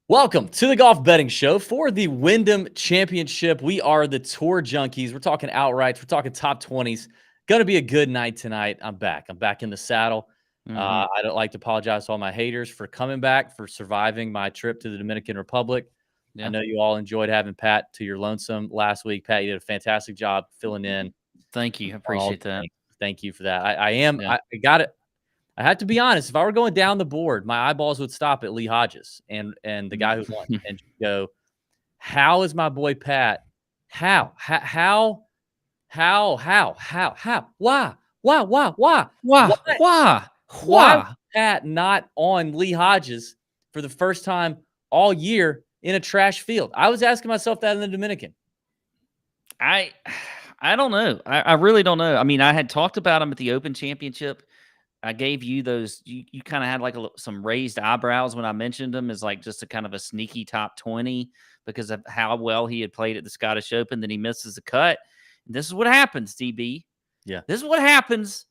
Welcome to the Golf Betting Show for the Wyndham Championship. We are the Tour Junkies. We're talking outrights. We're talking top 20s. Going to be a good night tonight. I'm back. I'm back in the saddle. I don't like to apologize to all my haters for coming back, for surviving my trip to the Dominican Republic. I Yeah. know you all enjoyed having Pat to your lonesome last week. Pat, you did a fantastic job filling in. Thank you. I on all appreciate the that. things. Thank you for that. I Yeah. got it. I had to be honest. If I were going down the board, my eyeballs would stop at Lee Hodges and the guy who won and just go, how is my boy Pat? How? Why? Why was Why? Pat not on Lee Hodges for the first time all year in a trash field? I was asking myself that in the Dominican. I don't know. I really don't know. I mean, I had talked about him at the Open Championship. I gave you those. You kind of had like some raised eyebrows when I mentioned him as like just a kind of a sneaky top 20 because of how well he had played at the Scottish Open. Then he misses a cut. And this is what happens, DB. Yeah. This is what happens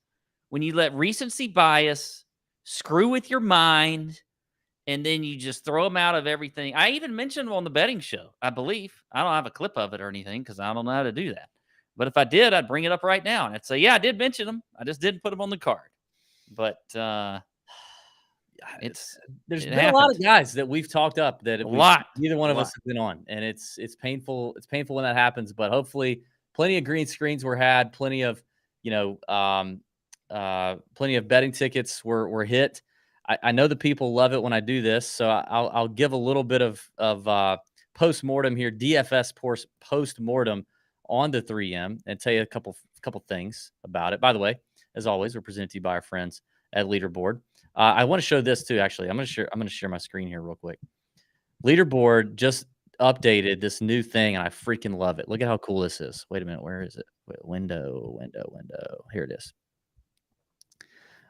when you let recency bias screw with your mind. And then you just throw them out of everything. I even mentioned them on the betting show, I believe. I don't have a clip of it or anything because I don't know how to do that. But if I did, I'd bring it up right now. And I'd say, yeah, I did mention them. I just didn't put them on the card. But there's it been a lot of happened. guys that we've talked up that neither one of us have been on. And it's painful. It's painful when that happens. But hopefully plenty of green screens were had. Plenty of, plenty of betting tickets were hit. I know the people love it when I do this, so I'll give a little bit of post-mortem here, DFS post-mortem on the 3M and tell you a couple things about it. By the way, as always, we're presented to you by our friends at Leaderboard. I want to show this too, actually. I'm going to share my screen here real quick. Leaderboard just updated this new thing, and I freaking love it. Look at how cool this is. Wait a minute, where is it? Wait, window. Here it is.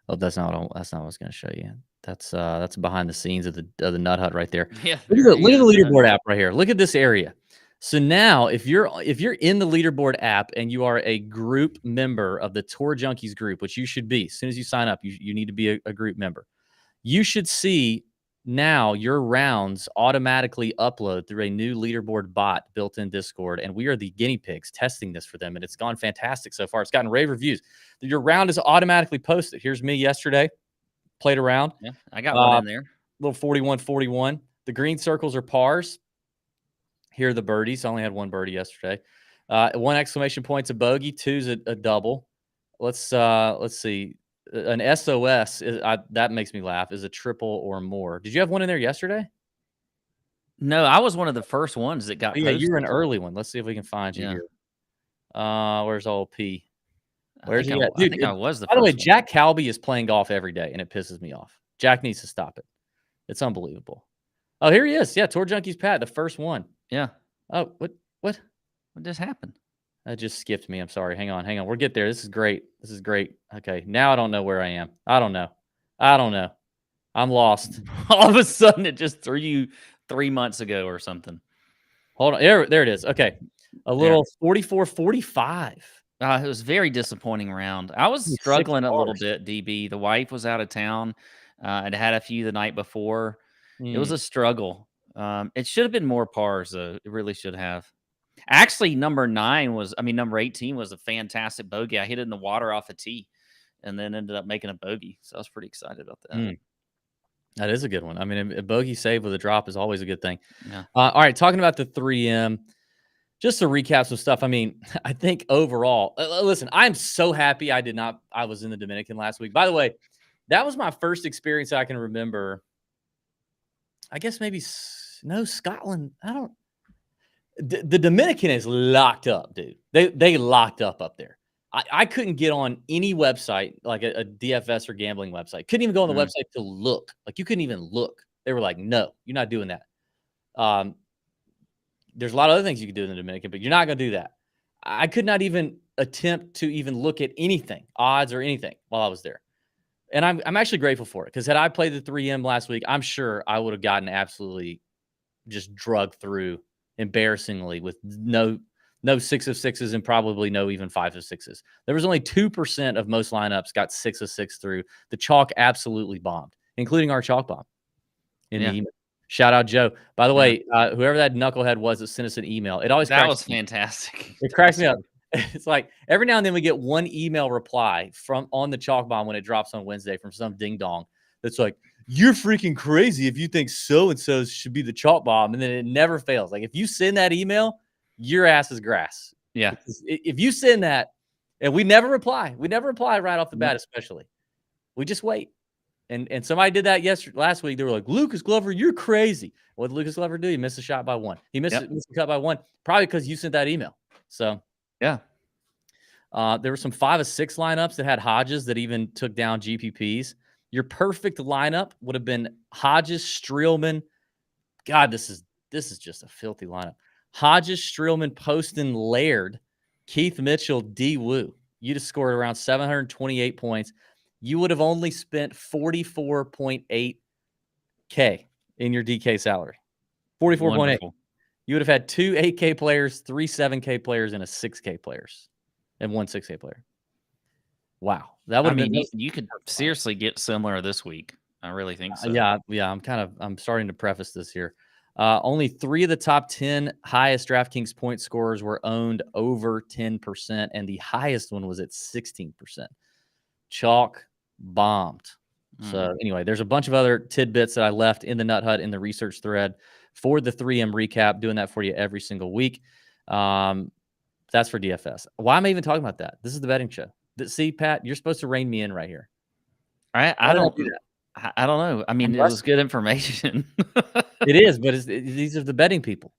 Oh, that's not what I was going to show you. That's behind the scenes of the Nut Hut right there. Yeah. Look at the leaderboard app right here. Look at this area. So now, if you're in the leaderboard app and you are a group member of the Tour Junkies group, which you should be, as soon as you sign up, you need to be a group member. You should see now your rounds automatically upload through a new leaderboard bot built in Discord, and we are the guinea pigs testing this for them, and it's gone fantastic so far. It's gotten rave reviews. Your round is automatically posted. Here's me yesterday. Played around. Yeah, I got one in there. Little 41-41. The green circles are pars. Here are the birdies. I only had one birdie yesterday. 1 exclamation point's a bogey. 2's a double. Let's see. An SOS that makes me laugh is a triple or more. Did you have one in there yesterday? No, I was one of the first ones that got posted. Yeah, you were an early one. Let's see if we can find you here. Where's old P? Where's he at? Dude, I think I was the by the way, first one. Jack Calby is playing golf every day, and it pisses me off. Jack needs to stop it. It's unbelievable. Oh, here he is. Yeah, Tour Junkies Pat, the first one. Yeah. Oh, what? What just happened? That just skipped me. I'm sorry. Hang on. We'll get there. This is great. Okay, now I don't know where I am. I don't know. I'm lost. All of a sudden, it just threw you 3 months ago or something. Hold on. There it is. Okay. A little 44-45. It was a very disappointing round. I was struggling a little bit, DB. The wife was out of town. I'd had a few the night before. It was a struggle. It should have been more pars, though. It really should have. Actually, number 18 was a fantastic bogey. I hit it in the water off a tee and then ended up making a bogey. So I was pretty excited about that. That is a good one. I mean, a bogey save with a drop is always a good thing. Yeah. All right, talking about the 3M, just to recap some stuff. I mean, I think overall, listen, I'm so happy I was in the Dominican last week. By the way, that was my first experience I can remember. I guess maybe Scotland. The Dominican is locked up, dude. They locked up there. I couldn't get on any website, like a DFS or gambling website. Couldn't even go on the website to look. Like, you couldn't even look. They were like, no, you're not doing that. There's a lot of other things you can do in the Dominican, but you're not going to do that. I could not even attempt to even look at anything, odds or anything, while I was there. And I'm actually grateful for it, because had I played the 3M last week, I'm sure I would have gotten absolutely just drugged through embarrassingly with no 6 of 6s and probably no even 5 of 6s. There was only 2% of most lineups got 6 of 6 through. The chalk absolutely bombed, including our chalk bomb. Shout out Joe. By the way, whoever that knucklehead was that sent us an email, it always that was fantastic. It cracks me up. It's like every now and then we get one email reply on the chalk bomb when it drops on Wednesday from some ding dong that's like, "You're freaking crazy if you think so and so should be the chalk bomb," and then it never fails. Like if you send that email, your ass is grass. Yeah. Because if you send that, and we never reply right off the bat, especially. We just wait. And somebody did that last week. They were like, "Lucas Glover, you're crazy." What did Lucas Glover do? He missed a shot by one. He missed a cut by one, probably because you sent that email. So, yeah. There were some 5 of 6 lineups that had Hodges that even took down GPPs. Your perfect lineup would have been Hodges, Streelman. God, this is just a filthy lineup. Hodges, Streelman, Poston, Laird, Keith Mitchell, D. Woo. You'd have scored around 728 points. You would have only spent 44.8K in your DK salary. 44.8. You would have had 2 8K players, 3 7K players, and a 6K players, and 1 6K player. Wow, that would have been. You could seriously get similar this week. I really think so. Yeah. I'm starting to preface this here. Only 3 of the top 10 highest DraftKings point scorers were owned over 10%, and the highest one was at 16%. Chalk bombed. So anyway, there's a bunch of other tidbits that I left in the Nut Hut in the research thread for the 3M recap, doing that for you every single week. That's for DFS. Why am I even talking about that? This is the betting show. See, Pat, you're supposed to rein me in right here. I don't do that. I don't know. I mean, it was good information. It is, but these are the betting people.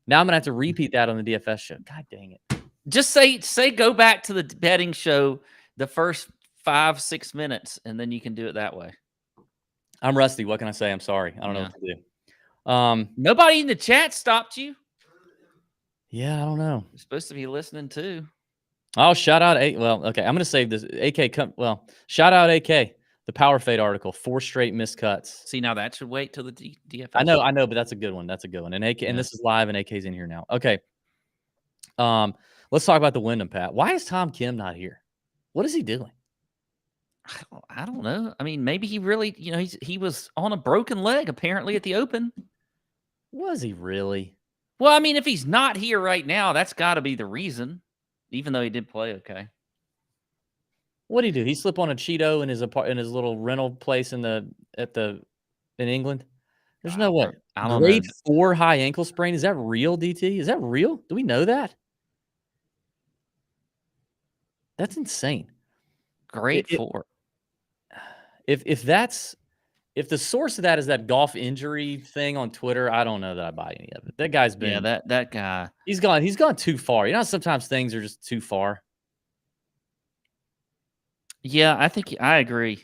Now I'm going to have to repeat that on the DFS show. God dang it. Just say go back to the betting show the first 5-6 minutes, and then you can do it that way. I'm rusty. What can I say? I'm sorry. I don't know what to do. Nobody in the chat stopped you. Yeah, I don't know. You're supposed to be listening too. Oh, shout out well, okay. I'm going to save this. AK, shout out AK. The Power Fade article, 4 straight missed cuts. See, now that should wait till the DFS. I know, but that's a good one. That's a good one. And AK, and this is live, and AK's in here now. Okay. Let's talk about the Wyndham, Pat. Why is Tom Kim not here? What is he doing? I don't know. I mean, maybe he really, he was on a broken leg apparently at the Open. Was he really? Well, I mean, if he's not here right now, that's got to be the reason. Even though he did play okay. What did he do? He slip on a Cheeto in his little rental place in England. There's no way. I don't Grade know. 4 high ankle sprain. Is that real, DT? Is that real? Do we know that? That's insane. Grade 4. If the source of that is that golf injury thing on Twitter, I don't know that I buy any of it. That guy's been that guy. He's gone too far. You know, sometimes things are just too far. Yeah, I think I agree.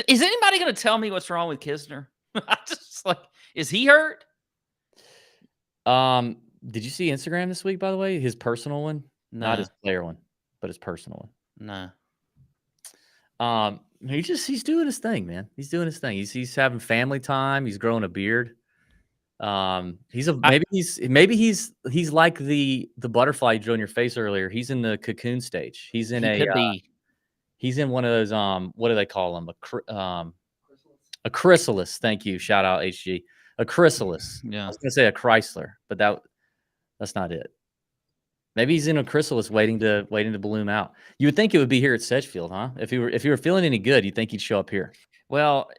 Is anybody going to tell me what's wrong with Kisner? I just is he hurt? Did you see Instagram this week, by the way? His personal one? No. Not his player one, but his personal one. No. He's doing his thing, man. He's doing his thing. He's having family time. He's growing a beard. Maybe he's like the butterfly you drew on your face earlier. He's in the cocoon stage. He's in he's in one of those what do they call them? A chrysalis. Thank you. Shout out HG. A chrysalis. Yeah. I was gonna say a Chrysler, but that's not it. Maybe he's in a chrysalis waiting to bloom out. You would think it would be here at Sedgefield, huh? If you were feeling any good, you'd think he'd show up here. Well,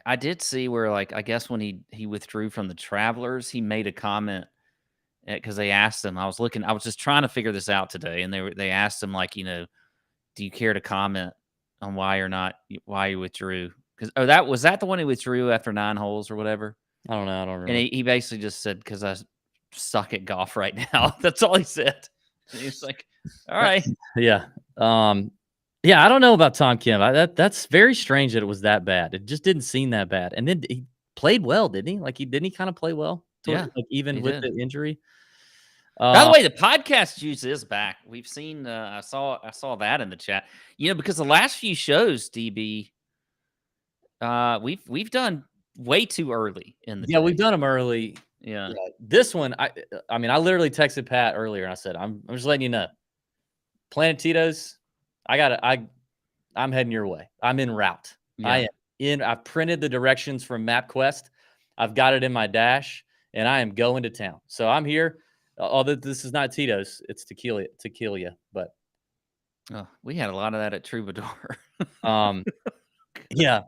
I did see where I guess when he withdrew from the Travelers, he made a comment because they asked him. I was just trying to figure this out today, and they asked him do you care to comment on why you withdrew? Because was that the one he withdrew after 9 holes or whatever? I don't know. I don't remember. And he basically just said, because I suck at golf right now. That's all he said. And he was like, all right. Yeah. Yeah, I don't know about Tom Kim. That's very strange that it was that bad. It just didn't seem that bad. And then he played well, didn't he? Didn't he kind of play well? Yeah. Even with the injury. By the way, the podcast juice is back. We've seen. I saw that in the chat. Because the last few shows, DB, we've done way too early in the day. We've done them early. Yeah. This one, I mean, I literally texted Pat earlier and I said, I'm just letting you know, Planet Tito's, I'm heading your way. I'm en route. Yeah. I've printed the directions from MapQuest. I've got it in my dash, and I am going to town. So I'm here. Although this is not Tito's, it's tequila. But we had a lot of that at Troubadour. Yeah.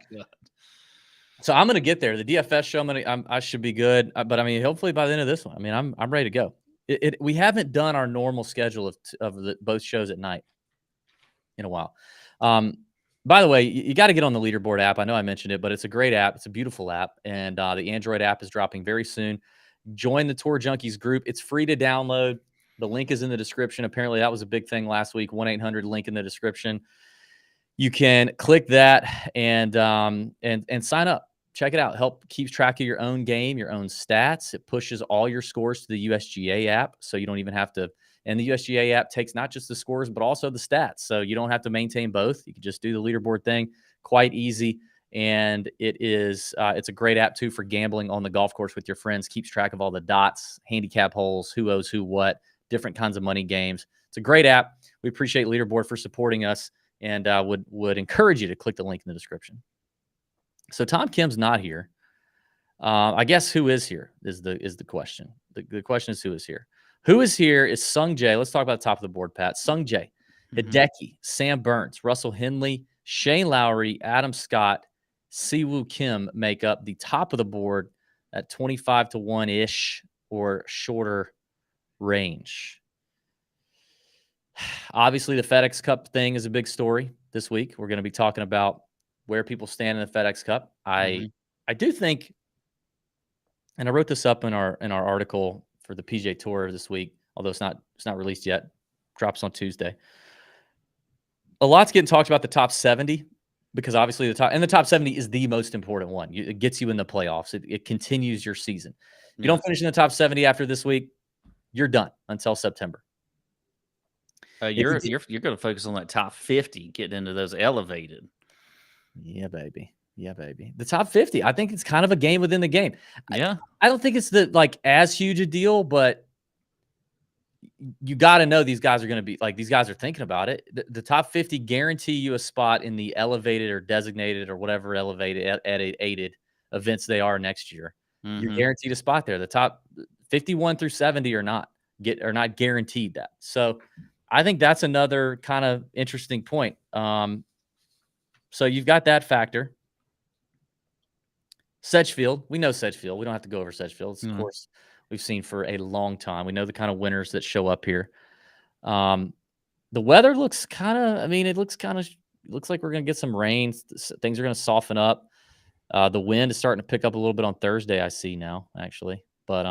So I'm gonna get there. The DFS show, I should be good. But I mean, hopefully by the end of this one, I mean, I'm ready to go. We haven't done our normal schedule of both shows at night in a while. By the way, you got to get on the leaderboard app. I know I mentioned it, but it's a great app. It's a beautiful app, and the Android app is dropping very soon. Join the Tour Junkies group. It's free to download. The link is in the description. Apparently, that was a big thing last week. 1-800 link in the description. You can click that and sign up. Check it out. Help keeps track of your own game, your own stats. It pushes all your scores to the USGA app, so you don't even have to. And the USGA app takes not just the scores, but also the stats. So you don't have to maintain both. You can just do the leaderboard thing. Quite easy. And it's a great app too for gambling on the golf course with your friends. Keeps track of all the dots, handicap holes, who owes who what, different kinds of money games. It's a great app. We appreciate Leaderboard for supporting us, and would encourage you to click the link in the description. So Tom Kim's not here. I guess who is here is the question. The question is who is here. Who is here is Sung Jae. Let's talk about the top of the board, Pat. Sung Jae, Hideki, Sam Burns, Russell Henley, Shane Lowry, Adam Scott, Siwoo Kim make up the top of the board at 25 to 1-ish or shorter range. Obviously, the FedEx Cup thing is a big story this week. We're going to be talking about where people stand in the FedEx Cup. I do think, and I wrote this up in our article for the PGA Tour this week, although it's not released yet. Drops on Tuesday. A lot's getting talked about the top 70 because obviously the top 70 is the most important one. It gets you in the playoffs. It continues your season. If you don't finish in the top 70 after this week, you're done until September. You're going to focus on that top 50, getting into those elevated. Yeah, baby. The top 50. I think it's kind of a game within the game. Yeah. I don't think it's as huge a deal, but you got to know these guys are going to be these guys are thinking about it. The top 50 guarantee you a spot in the elevated or designated or whatever elevated aided events they are next year. You're guaranteed a spot there. The top 51 through 70 are not guaranteed that. So I think that's another kind of interesting point. So you've got that factor. Sedgefield, we know Sedgefield. We don't have to go over Sedgefield. Of course, we've seen for a long time. We know the kind of winners that show up here. The weather looks kind of, it looks like we're going to get some rain. Things are going to soften up. The wind is starting to pick up a little bit on Thursday, I see now, actually. But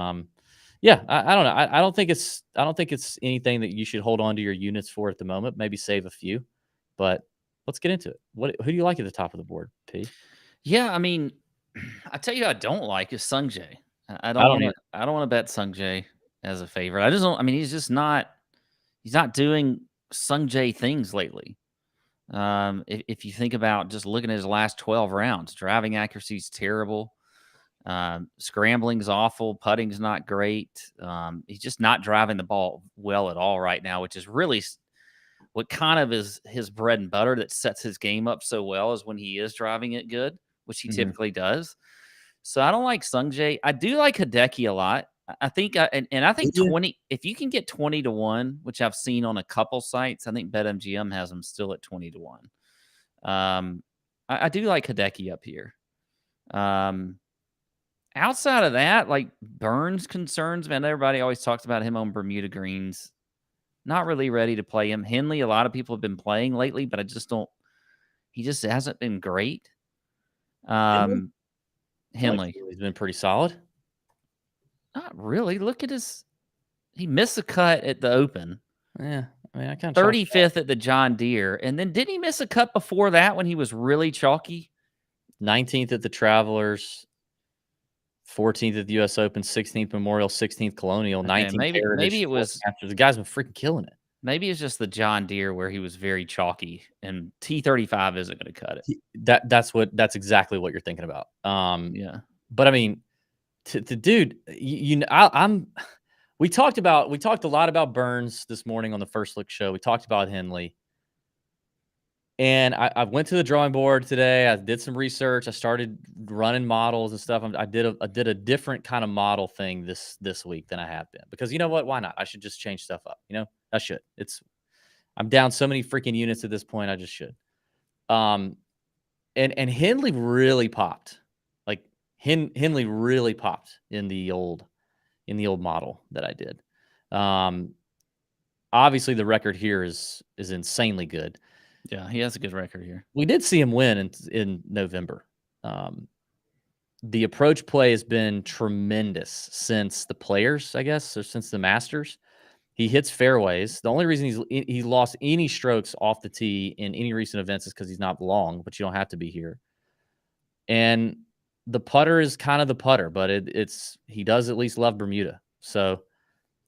yeah, I don't know. I don't think it's anything that you should hold on to your units for at the moment. Maybe save a few, but let's get into it. Who do you like at the top of the board, P? Yeah, I tell you, I don't like is Sung Jae. I don't want to bet Sung Jae as a favorite. I just don't. He's not doing Sung Jae things lately. If you think about just looking at his last 12 rounds, driving accuracy is terrible. Scrambling's awful. Putting's not great. He's just not driving the ball well at all right now, which is really what kind of is his bread and butter that sets his game up so well is when he is driving it good, which he typically does. So I don't like Sung Jae. I do like Hideki a lot. I think, and I think 20, if you can get 20 to 1, which I've seen on a couple sites, I think BetMGM has them still at 20 to 1. I do like Hideki up here. Outside of that, like Burns concerns, man, everybody always talks about him on Bermuda greens. Not really ready to play him. Henley, a lot of people have been playing lately, but he just hasn't been great. Henley, he's been pretty solid. Not really. Look at he missed a cut at the Open. Yeah. I kind of 35th at the John Deere. And then didn't he miss a cut before that when he was really chalky? 19th at the Travelers, 14th at the U.S. Open, 16th Memorial, 16th Colonial, 19th. Maybe it was after the guy's been freaking killing it. Maybe it's just the John Deere where he was very chalky, and T35 isn't going to cut it. That's exactly what you're thinking about. Yeah, but dude, we talked a lot about Burns this morning on the First Look show. We talked about Henley. And I went to the drawing board today. I did some research. I started running models and stuff. I did a different kind of model thing this week than I have been, because you know what? Why not? I should just change stuff up. I should. I'm down so many freaking units at this point. I just should. And Henley really popped. Like Henley really popped in the old model that I did. Obviously the record here is insanely good. Yeah, he has a good record here. We did see him win in November. The approach play has been tremendous since the Players, I guess, or since the Masters. He hits fairways. The only reason he lost any strokes off the tee in any recent events is because he's not long, but you don't have to be here. And the putter is kind of the putter, but he does at least love Bermuda. So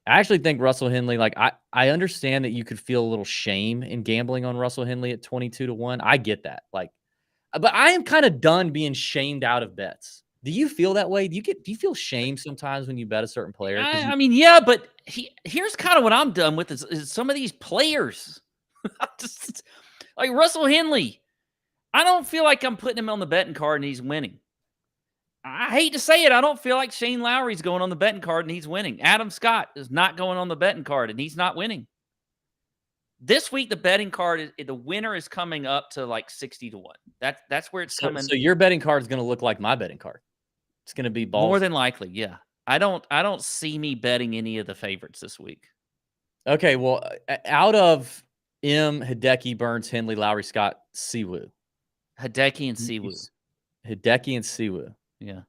I actually think Russell Henley, like I understand that you could feel a little shame in gambling on Russell Henley at 22-1. I get that. Like, but I am kind of done being shamed out of bets. Do you feel that way? Do you feel shame sometimes when you bet a certain player? I mean, yeah, but here's kind of what I'm done with is some of these players. Just, like Russell Henley. I don't feel like I'm putting him on the betting card and he's winning. I hate to say it. I don't feel like Shane Lowry's going on the betting card and he's winning. Adam Scott is not going on the betting card and he's not winning. This week, the betting card, the winner is coming up to like 60-1. That's where it's coming. So your betting card is going to look like my betting card. It's going to be balls. More than likely, yeah. I don't see me betting any of the favorites this week. Okay, well, out of Hideki, Burns, Henley, Lowry, Scott, Siwoo. Hideki and Siwoo. Hideki and Siwoo. Yeah.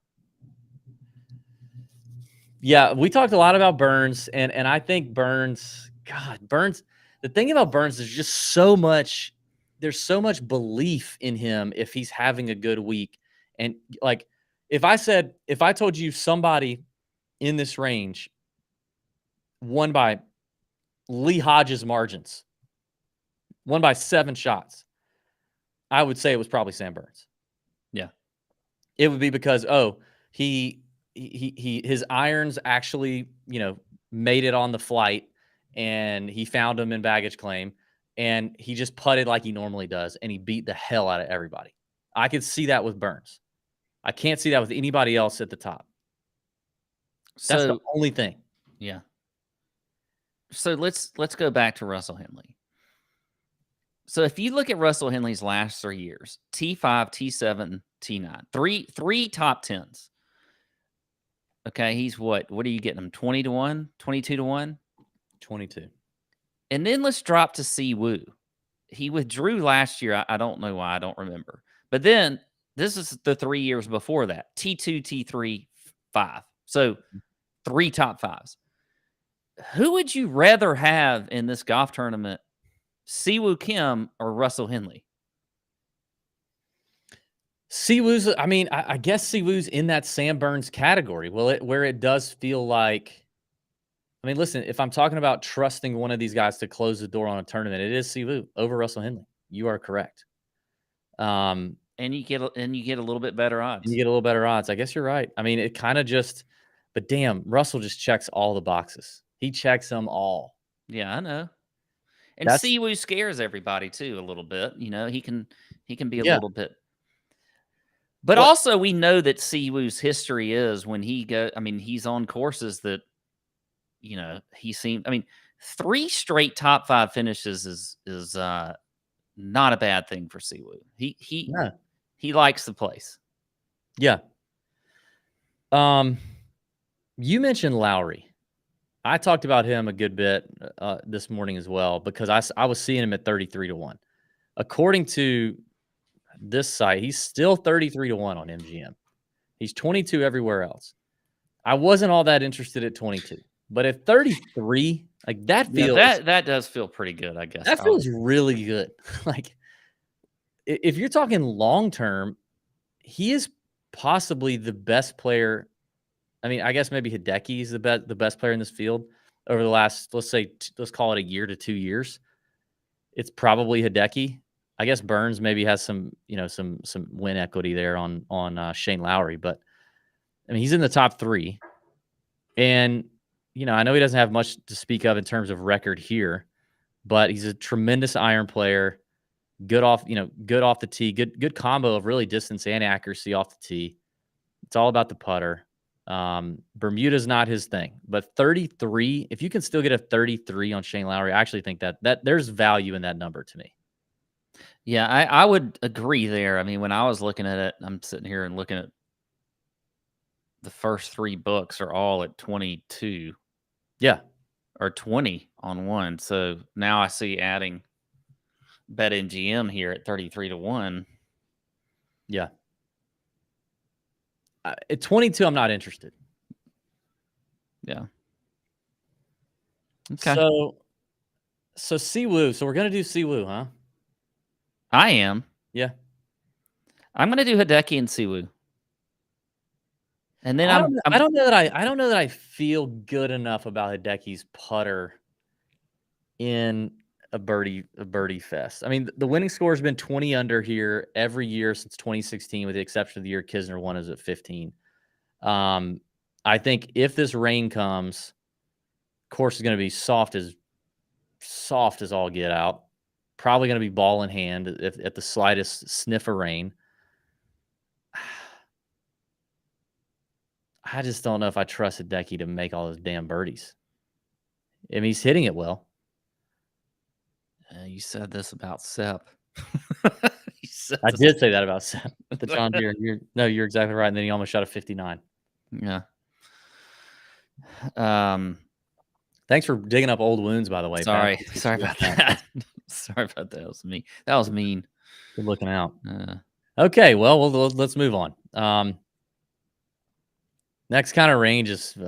Yeah, we talked a lot about Burns, and I think Burns, the thing about Burns is just there's so much belief in him if he's having a good week. And like, if I told you somebody in this range won by Lee Hodges margins, won by 7 shots, I would say it was probably Sam Burns. Yeah. It would be because, his irons actually, made it on the flight, and he found them in baggage claim, and he just putted like he normally does, and he beat the hell out of everybody. I could see that with Burns. I can't see that with anybody else at the top. That's the only thing. Yeah. So let's go back to Russell Henley. So if you look at Russell Henley's last 3 years, T5, T7, T9, three top 10s. Okay, he's what are you getting him? 20-1, 22-1? 22. And then let's drop to Siwoo. He withdrew last year. I don't know why. I don't remember. But then this is the 3 years before that. T2, T3, 5. So 3 top 5s. Who would you rather have in this golf tournament, Siwoo Kim or Russell Henley? Siwoo's, I guess Siwoo's in that Sam Burns category. Where it does feel like, listen, if I'm talking about trusting one of these guys to close the door on a tournament, it is Siwoo over Russell Henley. You are correct. And you get a little bit better odds. You get a little better odds. I guess you're right. It kind of but damn, Russell just checks all the boxes. He checks them all. Yeah, I know. And Siwoo scares everybody too a little bit. He can be a little bit. But also we know that Siwoo's history is when he's on courses that, he seemed, 3 straight top 5 finishes is not a bad thing for Siwoo. He likes the place. Yeah. You mentioned Lowry. I talked about him a good bit this morning as well, because I was seeing him at 33-1. According to this site, he's still 33-1 on MGM. He's 22 everywhere else. I wasn't all that interested at 22, but at 33, like that feels that does feel pretty good, I guess. That feels really good. Like, if you're talking long term, he is possibly the best player. I guess maybe Hideki is the best player in this field over the last, let's call it a year to 2 years. It's probably Hideki. I guess Burns maybe has some win equity there on Shane Lowry, but he's in the top 3. And, I know he doesn't have much to speak of in terms of record here, but he's a tremendous iron player. Good off, good off the tee. Good combo of really distance and accuracy off the tee. It's all about the putter. Bermuda's not his thing, but 33. If you can still get a 33 on Shane Lowry, I actually think that there's value in that number to me. Yeah, I would agree there. I mean, when I was looking at it, I'm sitting here and looking at the first 3 books are all at 22. Yeah. Or 20 on one. So now I see adding BetMGM here at 33 to 1. Yeah. At 22, I'm not interested. Yeah. Okay. So Siwoo. So we're gonna do Siwoo, huh? I am. Yeah. I'm gonna do Hideki and Siwoo. And then I don't know that I feel good enough about Hideki's putter in a birdie fest. I mean, the winning score has been 20 under here every year since 2016, with the exception of the year Kisner won is at 15. I think if this rain comes, course is going to be soft as all get out. Probably going to be ball in hand at the slightest sniff of rain. I just don't know if I trust Hideki to make all those damn birdies. I mean, he's hitting it well. You said this about Sepp. I did say that about Sepp at the John Deere. You're exactly right. And then he almost shot a 59. Yeah. Thanks for digging up old wounds, by the way. Sorry about that. Sorry about that. That was mean. Good looking out. Okay, well, let's move on. Next kind of range is,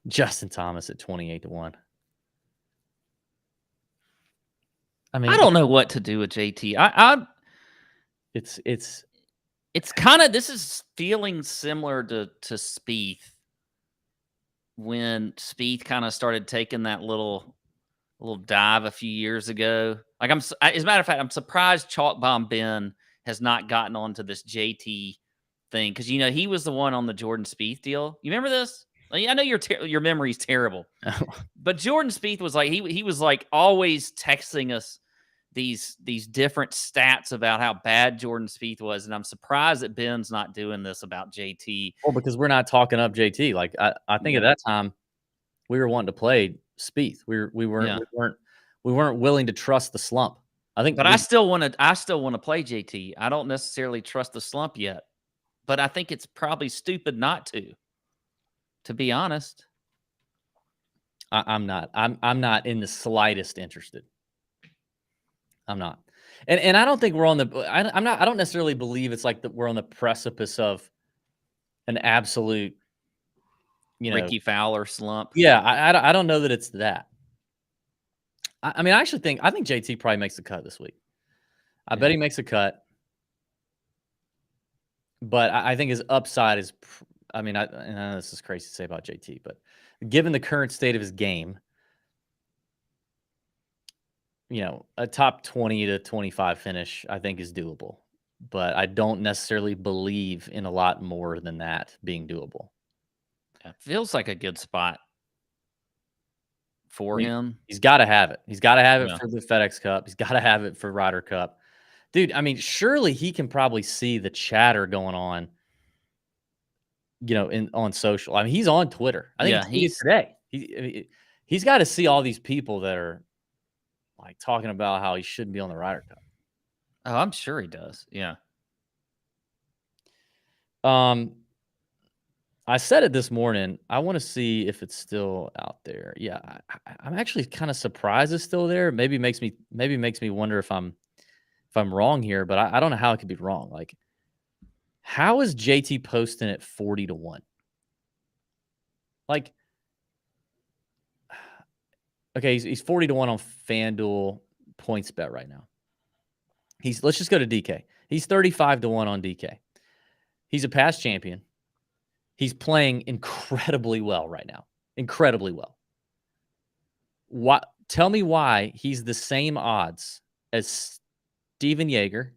Justin Thomas at 28 to 1. I mean, I don't know what to do with JT. It's kind of, this is feeling similar to Spieth, when Spieth kind of started taking that little dive a few years ago. Like, as a matter of fact, I'm surprised Chalk Bomb Ben has not gotten onto this JT thing, because he was the one on the Jordan Spieth deal. You remember this? I know your memory's terrible, but Jordan Spieth was like, he was like always texting us these different stats about how bad Jordan Spieth was, and I'm surprised that Ben's not doing this about JT. Well, because we're not talking up JT. Like, I think at that time we were wanting to play Spieth. We weren't willing to trust the slump. I think, but I still want to play JT. I don't necessarily trust the slump yet, but I think it's probably stupid not to be honest. I'm not. I'm not in the slightest interested. I'm not. And I don't think we're on the I don't necessarily believe it's like that we're on the precipice of an absolute, Ricky Fowler slump. Yeah, I don't know that it's that. I mean, I think JT probably makes the cut this week. I bet he makes a cut. But I think his upside is, I mean, I know this is crazy to say about JT, but given the current state of his game, a top 20 to 25 finish, I think, is doable. But I don't necessarily believe in a lot more than that being doable. It feels like a good spot for him. He's got to have it. He's got to have it for the FedEx Cup. He's got to have it for Ryder Cup. Dude, I mean, surely he can probably see the chatter going on, on social. I mean, he's on Twitter. I think he's today. He's got to see all these people that are like talking about how he shouldn't be on the Ryder Cup. Oh, I'm sure he does. Yeah. I said it this morning. I want to see if it's still out there. Yeah, I'm actually kind of surprised it's still there. Maybe makes me wonder if I'm wrong here, but I don't know how it could be wrong. Like, how is JT posting at 40 to 1? Like, okay, he's 40 to 1 on FanDuel PointsBet right now. Let's just go to DK. He's 35 to 1 on DK. He's a past champion. He's playing incredibly well right now. Incredibly well. Tell me why he's the same odds as Steven Yeager.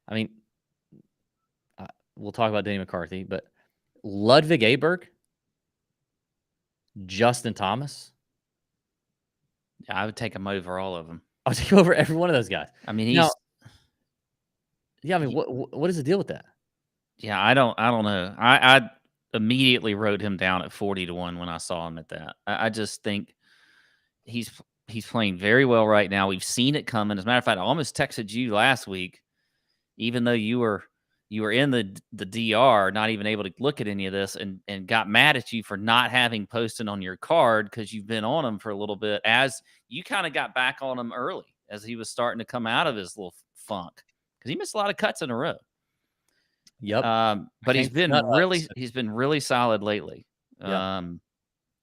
I mean, we'll talk about Danny McCarthy, but Ludwig Aberg, Justin Thomas. Yeah, I would take him over all of them. I'll take over every one of those guys. I mean, Now, he's yeah, I mean, what is the deal with that? yeah, I don't know. I immediately wrote him down at 40-1 when I saw him at that. I just think he's playing very well right now. We've seen it coming. As a matter of fact, I almost texted you last week, even though you were in the DR, not even able to look at any of this, and got mad at you for not having Poston on your card because you've been on him for a little bit, as you kind of got back on him early as he was starting to come out of his little funk, because he missed a lot of cuts in a row. Yep. But he's been really solid lately. Yeah.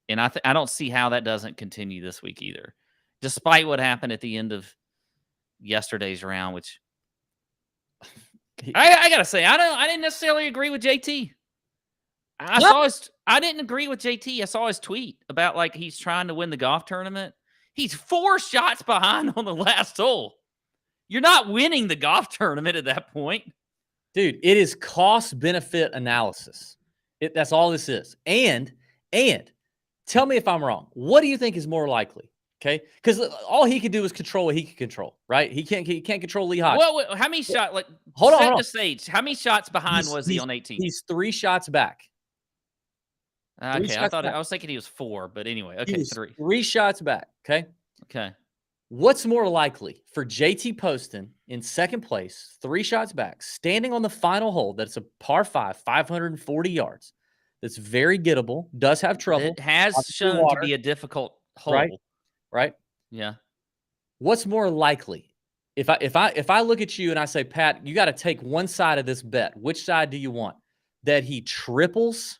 And I don't see how that doesn't continue this week either, despite what happened at the end of yesterday's round, which I gotta say, I didn't necessarily agree with JT. I didn't agree with JT. I saw his tweet about like he's trying to win the golf tournament. He's 4 shots behind on the last hole. You're not winning the golf tournament at that point. Dude, it is cost benefit analysis. That's all this is. And tell me if I'm wrong. What do you think is more likely? Okay, because all he could do is control what he can control, right? He can't control Lee Hodges. Well, how many shots? Like, hold on. The stage. How many shots behind was he on 18? He's 3 shots back. Okay, I was thinking he was 4, but anyway, okay, 3. 3 shots back. Okay. What's more likely for JT Poston in second place, 3 shots back, standing on the final hole? That's a par 5, 540 yards. That's very gettable. Does have trouble. It has shown to be a difficult hole. Right? Yeah. What's more likely? If I look at you and I say, Pat, you got to take one side of this bet. Which side do you want? That he triples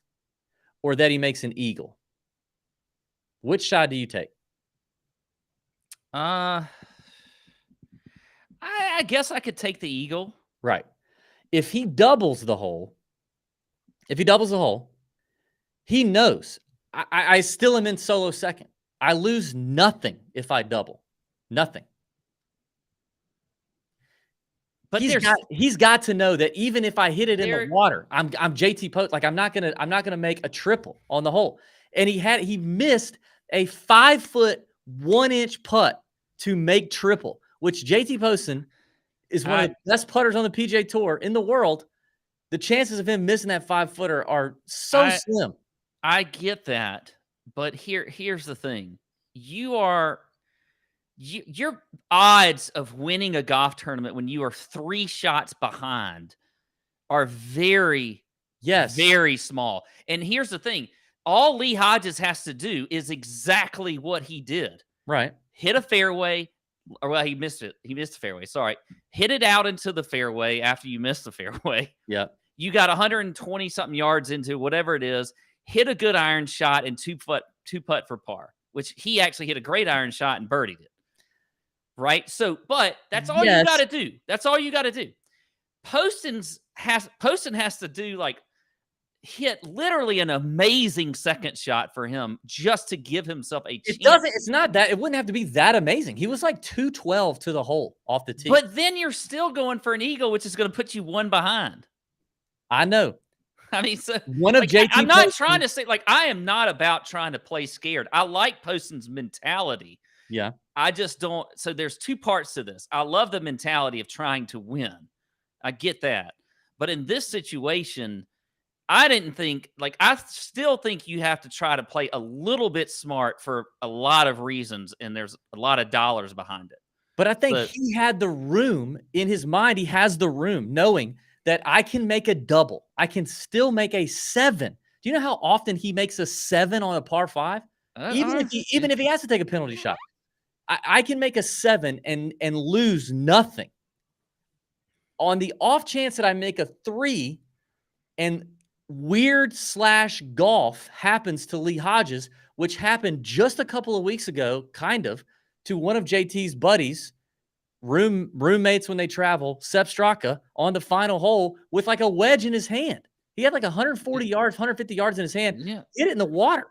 or that he makes an eagle? Which side do you take? I guess I could take the eagle. Right. If he doubles the hole, he knows I still am in solo second. I lose nothing if I double. Nothing. But he's got to know that even if I hit it in the water, I'm JT Post. Like I'm not gonna make a triple on the hole. And he missed a 5-foot 1-inch putt to make triple, which JT Poston is one of the best putters on the PGA Tour in the world. The chances of him missing that 5-footer are so slim. I get that, but here's the thing: your odds of winning a golf tournament when you are 3 shots behind are very small. And here's the thing: all Lee Hodges has to do is exactly what he did. Right. Hit a fairway, or well, he missed it. He missed the fairway. Sorry. Hit it out into the fairway after you missed the fairway. Yeah. You got 120 something yards into whatever it is. Hit a good iron shot and 2 putt for par, which he actually hit a great iron shot and birdied it. Right. So, but that's all you got to do. That's all you got to do. Poston has to do like hit literally an amazing second shot for him just to give himself a chance. It's not that. It wouldn't have to be that amazing. He was like 212 to the hole off the tee. But then you're still going for an eagle, which is going to put you 1 behind. I know. I mean, so one of JT. I'm not trying to say I am not about trying to play scared. I like Poston's mentality. Yeah. I just don't. So there's 2 parts to this. I love the mentality of trying to win. I get that. But in this situation, I still think you have to try to play a little bit smart for a lot of reasons. And there's a lot of dollars behind it. But I think he had the room in his mind. He has the room knowing that I can make a double. I can still make a 7. Do you know how often he makes a 7 on a par 5? Even if he has to take a penalty shot, I can make a 7 and lose nothing. On the off chance that I make a 3 and weird / golf happens to Lee Hodges, which happened just a couple of weeks ago, kind of, to one of JT's buddies, roommates when they travel, Sepp Straka, on the final hole with like a wedge in his hand. He had like 140 yards, 150 yards in his hand. Yeah. Hit it in the water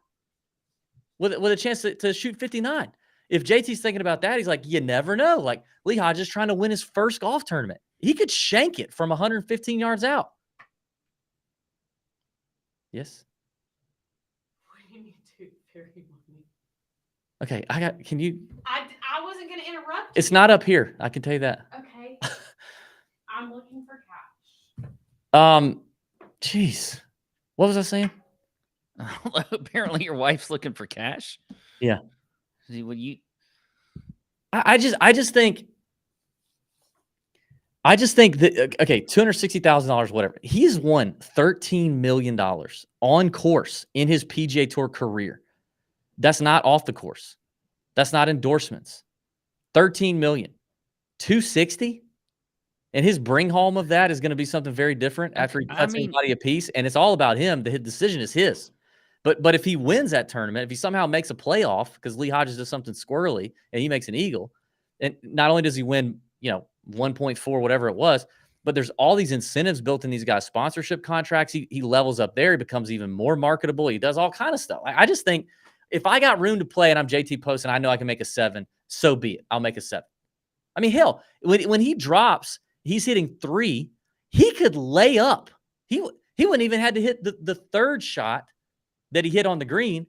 with a chance to shoot 59. If JT's thinking about that, he's like, you never know. Like Lee Hodges trying to win his first golf tournament. He could shank it from 115 yards out. Yes? What do you need to bury money? Okay, can you? I I wasn't going to interrupt you. It's not up here. I can tell you that. Okay. I'm looking for cash. Jeez. What was I saying? Apparently your wife's looking for cash. Yeah. Well, I just think that, okay, $260,000, whatever. He's won $13 million on course in his PGA Tour career. That's not off the course. That's not endorsements. $13 million. $260? And his bring home of that is going to be something very different after he cuts everybody a piece. And it's all about him. The decision is his. But if he wins that tournament, if he somehow makes a playoff, because Lee Hodges does something squirrely and he makes an eagle, and not only does he win, 1.4, whatever it was, but there's all these incentives built in these guys' sponsorship contracts. He levels up there. He becomes even more marketable. He does all kind of stuff. I just think if I got room to play and I'm JT Post and I know I can make a 7, so be it. I'll make a 7. I mean, hell, when he drops, he's hitting 3. He could lay up. He wouldn't even had to hit the third shot that he hit on the green.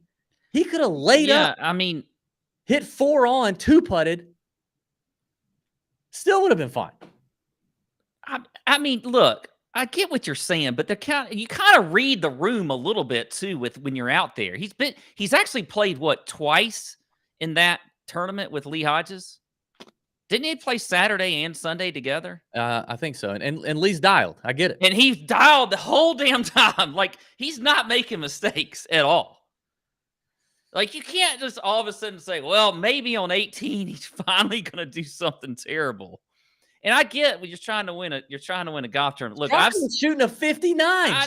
He could have laid up. I mean, hit 4 on, 2 putted. Still would have been fine. I mean, look, I get what you're saying, but you kind of read the room a little bit too when you're out there. He's actually played twice in that tournament with Lee Hodges. Didn't he play Saturday and Sunday together? I think so. And Lee's dialed. I get it. And he's dialed the whole damn time. Like, he's not making mistakes at all. Like, you can't just all of a sudden say, well, maybe on 18 he's finally going to do something terrible. And I get when you're trying to win a golf tournament. Look, I was shooting a 59. I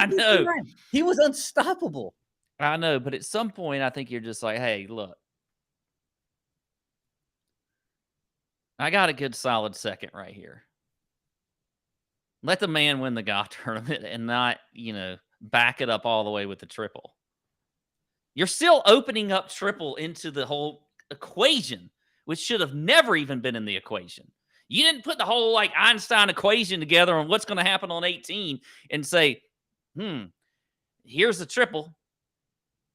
know. He was unstoppable. I know, but at some point I think you're just like, hey, look. I got a good solid second right here. Let the man win the golf tournament and not, back it up all the way with the triple. You're still opening up triple into the whole equation, which should have never even been in the equation. You didn't put the whole Einstein equation together on what's going to happen on 18 and say, here's the triple.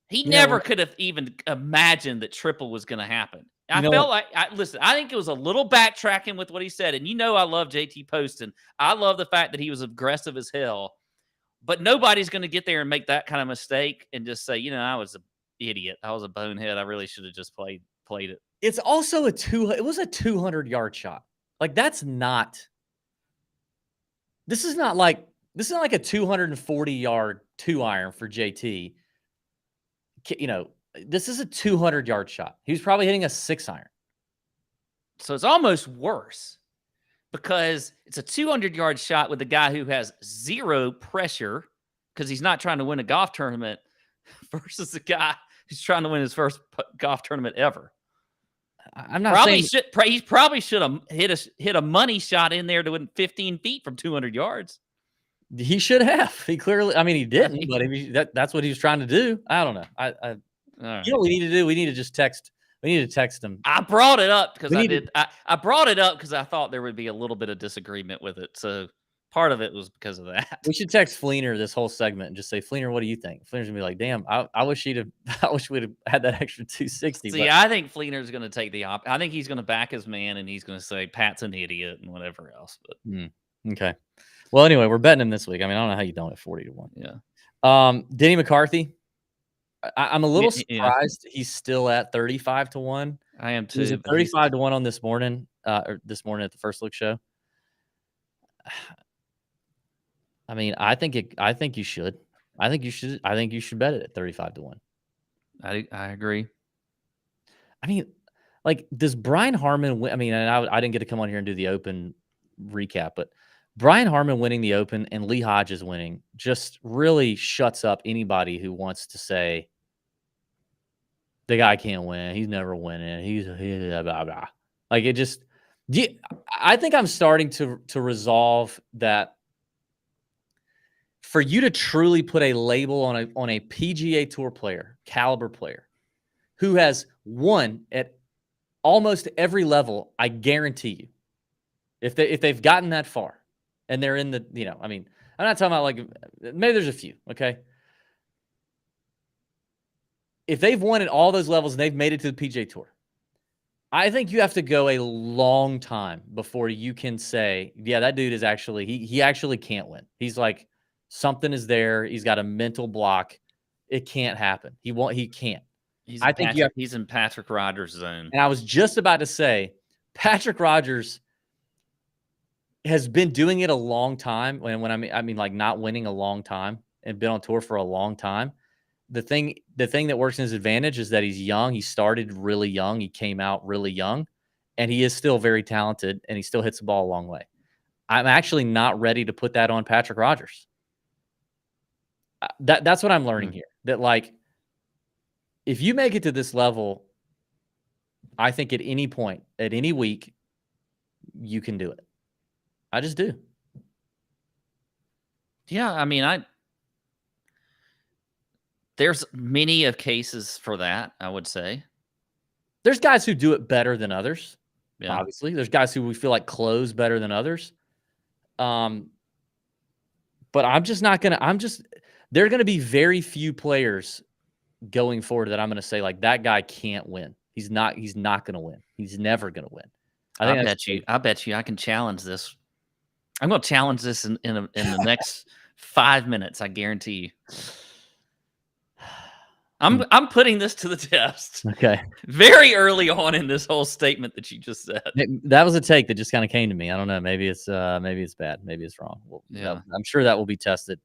He never could have even imagined that triple was going to happen. I think it was a little backtracking with what he said. And I love JT Poston. I love the fact that he was aggressive as hell. But nobody's going to get there and make that kind of mistake and just say, I was an idiot. I was a bonehead. I really should have just played it. It's also it was a 200-yard shot. This is not like a 240-yard 2-iron for JT. This is a 200-yard shot. He was probably hitting a 6-iron. So it's almost worse because it's a 200-yard shot with a guy who has zero pressure because he's not trying to win a golf tournament versus a guy who's trying to win his first golf tournament ever. I'm not saying he probably should have hit a money shot in there to win 15 feet from 200 yards. He should have. He clearly, he didn't, but that's what he was trying to do. I don't know. Right. You know what we need to do? We need to just text. We need to text him. I brought it up because I brought it up because I thought there would be a lithave bit of disagreement with it. So part of it was because of that. We should text Fleener this whole segment and just say, Fleener, what do you think? Fleener's gonna be like, damn, I wish we'd have had that extra 260. See, I think Fleener's gonna take I think he's gonna back his man and he's gonna say Pat's an idiot and whatever else. But okay. Well, anyway, we're betting him this week. I don't know how you don't at 40-1. Yeah. Denny McCarthy. I'm a little surprised he's still at 35-1. I am too. He's at 35-1 on this morning, or this morning at the First Look show. I think you should. I think you should bet it at 35-1. I agree. Does Brian Harman win? And I didn't get to come on here and do the Open recap, but Brian Harman winning the Open and Lee Hodges winning just really shuts up anybody who wants to say the guy can't win. He's never winning. He's blah, blah, blah. I think I'm starting to resolve that for you to truly put a label on a PGA Tour player, caliber player, who has won at almost every level, I guarantee you, if they've gotten that far, and they're in the, I'm not talking about maybe there's a few, okay? If they've won at all those levels and they've made it to the PGA Tour, I think you have to go a long time before you can say, yeah, that dude is actually he actually can't win. He's like something is there. He's got a mental block. It can't happen. He can't. I think he's in Patrick Rogers' zone. And I was just about to say, Patrick Rogers has been doing it a long time. When I mean like not winning a long time and been on tour for a long time. The thing that works in his advantage is that he's young. He started really young. He came out really young, and he is still very talented, and he still hits the ball a long way. I'm actually not ready to put that on Patrick Rogers. That's what I'm learning here. That like, if you make it to this level, I think at any point, at any week, you can do it. I just do. Yeah, I mean, there's many of cases for that, I would say. There's guys who do it better than others. Yeah. Obviously, there's guys who we feel like close better than others. But I'm just not gonna. There are gonna be very few players going forward that I'm gonna say like that guy can't win. He's not gonna win. He's never gonna win. I bet you I can challenge this. I'm gonna challenge this in the next 5 minutes. I guarantee you. I'm putting this to the test. Okay. Very early on in this whole statement that you just said. That was a take that just kind of came to me. I don't know. Maybe it's bad. Maybe it's wrong. Well, yeah. I'm sure that will be tested.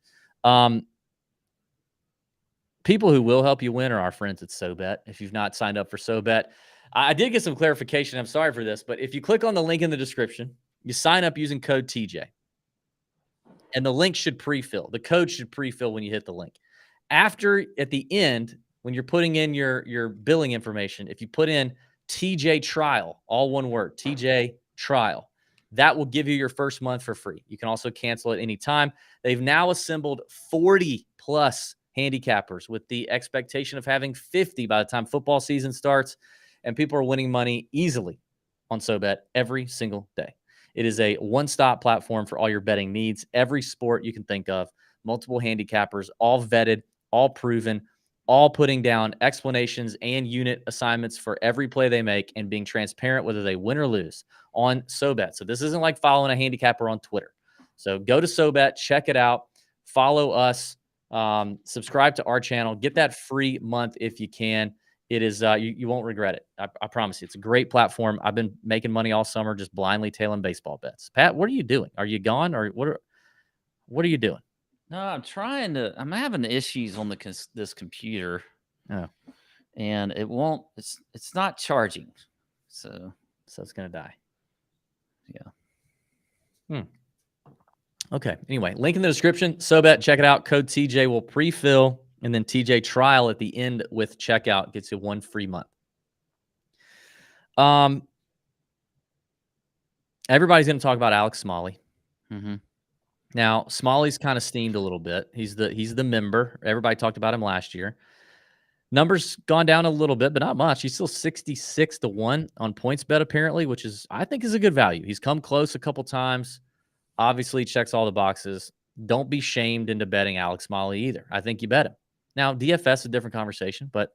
People who will help you win are our friends at SoBet. If you've not signed up for SoBet, I did get some clarification. I'm sorry for this, but if you click on the link in the description, you sign up using code TJ. And the link should pre-fill. The code should pre-fill when you hit the link. After, at the end, when you're putting in your billing information, if you put in TJ Trial, all one word, TJ Trial, that will give you your first month for free. You can also cancel at any time. They've now assembled 40 plus handicappers with the expectation of having 50 by the time football season starts, and people are winning money easily on SoBet every single day. It is a one-stop platform for all your betting needs, every sport you can think of, multiple handicappers, all vetted, all proven, all putting down explanations and unit assignments for every play they make and being transparent whether they win or lose on SoBet. So this isn't like following a handicapper on Twitter. So go to SoBet, check it out, follow us, subscribe to our channel, get that free month if you can. It is you won't regret it. I promise you. It's a great platform. I've been making money all summer just blindly tailing baseball bets. Pat, what are you doing? Are you gone or what are you doing? No, I'm having issues on this computer. Oh. And it won't, it's not charging. So it's going to die. Yeah. Okay. Anyway, link in the description. SoBet, check it out. Code TJ will pre-fill, and then TJ Trial at the end with checkout gets you 1 free month. Everybody's going to talk about Alex Smalley. Mm-hmm. Now, Smalley's kind of steamed a little bit. He's the member. Everybody talked about him last year. Numbers gone down a little bit, but not much. He's still 66-1 on PointsBet apparently, which I think is a good value. He's come close a couple times. Obviously checks all the boxes. Don't be shamed into betting Alex Smalley either. I think you bet him. Now, DFS is a different conversation, but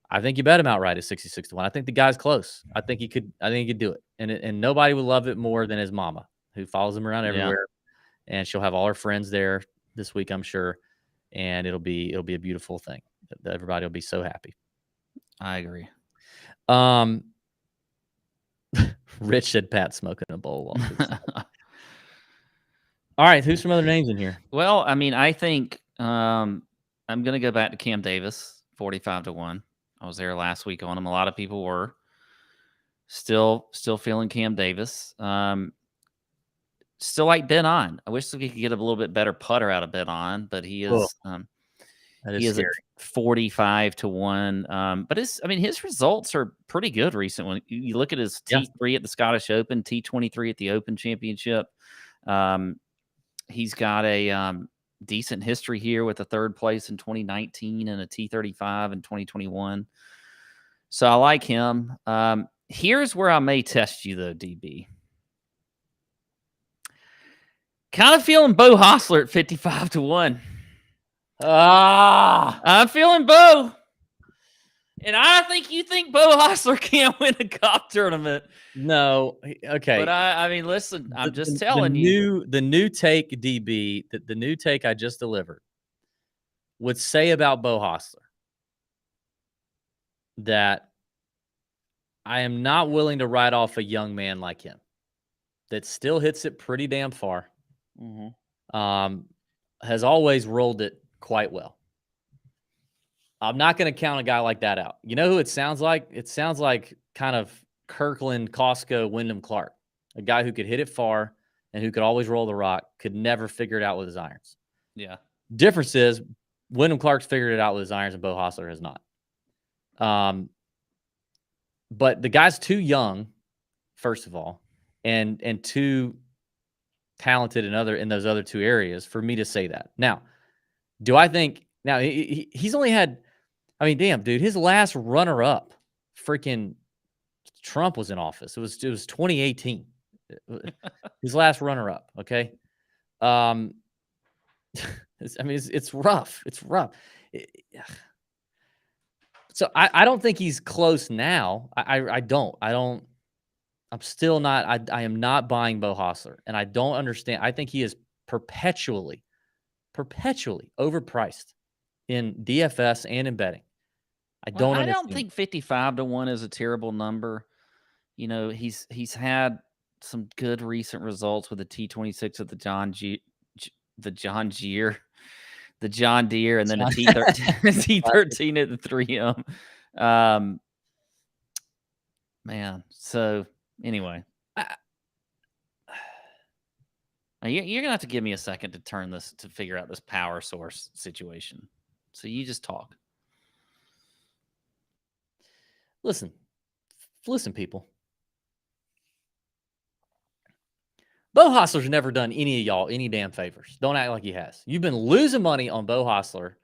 I think you bet him outright at 66-1. I think the guy's close. I think he could do it. And nobody would love it more than his mama, who follows him around everywhere. Yeah. And she'll have all her friends there this week, I'm sure. And it'll be a beautiful thing. Everybody will be so happy. I agree. Rich said Pat smoking a bowl. All right, who's some other names in here? Well, I mean, I think I'm going to go back to Cam Davis, 45-1. I was there last week on him. A lot of people were still feeling Cam Davis. Still like Ben On. I wish we could get a little bit better putter out of Ben On, but he is he is 45-1. But his results are pretty good recently. You look at his T3 at the Scottish Open, T23 at the Open Championship. He's got a decent history here with a third place in 2019 and a T35 in 2021. So I like him. Here's where I may test you though, DB. Kind of feeling Bo Hostler at 55-1. I'm feeling Bo. And I think you think Bo Hostler can't win a golf tournament. No, okay. But I mean, listen, I'm just telling you. The new take, DB, the new take I just delivered would say about Bo Hostler that I am not willing to write off a young man like him that still hits it pretty damn far. Has always rolled it quite well. I'm not going to count a guy like that out. You know who it sounds like? It sounds like kind of Kirkland, Costco, Wyndham Clark, a guy who could hit it far and who could always roll the rock, could never figure it out with his irons. Yeah. Difference is Wyndham Clark's figured it out with his irons and Bo Hostler has not. But the guy's too young, first of all, and too talented in those other two areas for me to say that. Now, do I think he's only had, I mean, damn, dude, his last runner-up, freaking Trump was in office. It was 2018. His last runner-up. Okay. It's rough. It's rough. So I don't think he's close now. I don't. I'm still not. I am not buying Bo Hostler, and I don't understand. I think he is perpetually overpriced in DFS and in betting. I don't think 55-1 is a terrible number. You know, he's had some good recent results with the T26 at the John Deere, and then a T13 at the 3M. Man, so anyway, you're gonna have to give me a second to figure out this power source situation. So you just talk. Listen, people. Bo Hostler's never done any of y'all any damn favors. Don't act like he has. You've been losing money on Bo Hostler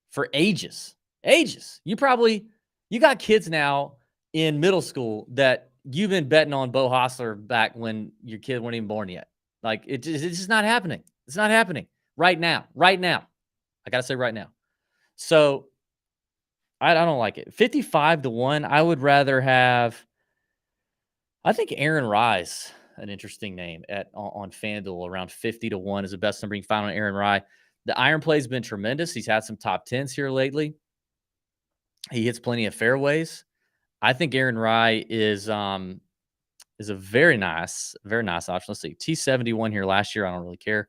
for ages. You got kids now in middle school that you've been betting on Bo Hostler back when your kid wasn't even born yet. Like, it's just not happening. It's not happening right now. I got to say right now. So I don't like it. 55-1. I would rather have, I think Aaron Rye's an interesting name on FanDuel. Around 50-1 is the best number you can find on Aaron Rye. The iron play has been tremendous. He's had some top 10s here lately. He hits plenty of fairways. I think Aaron Rye is a very nice option. Let's see. T71 here last year. I don't really care.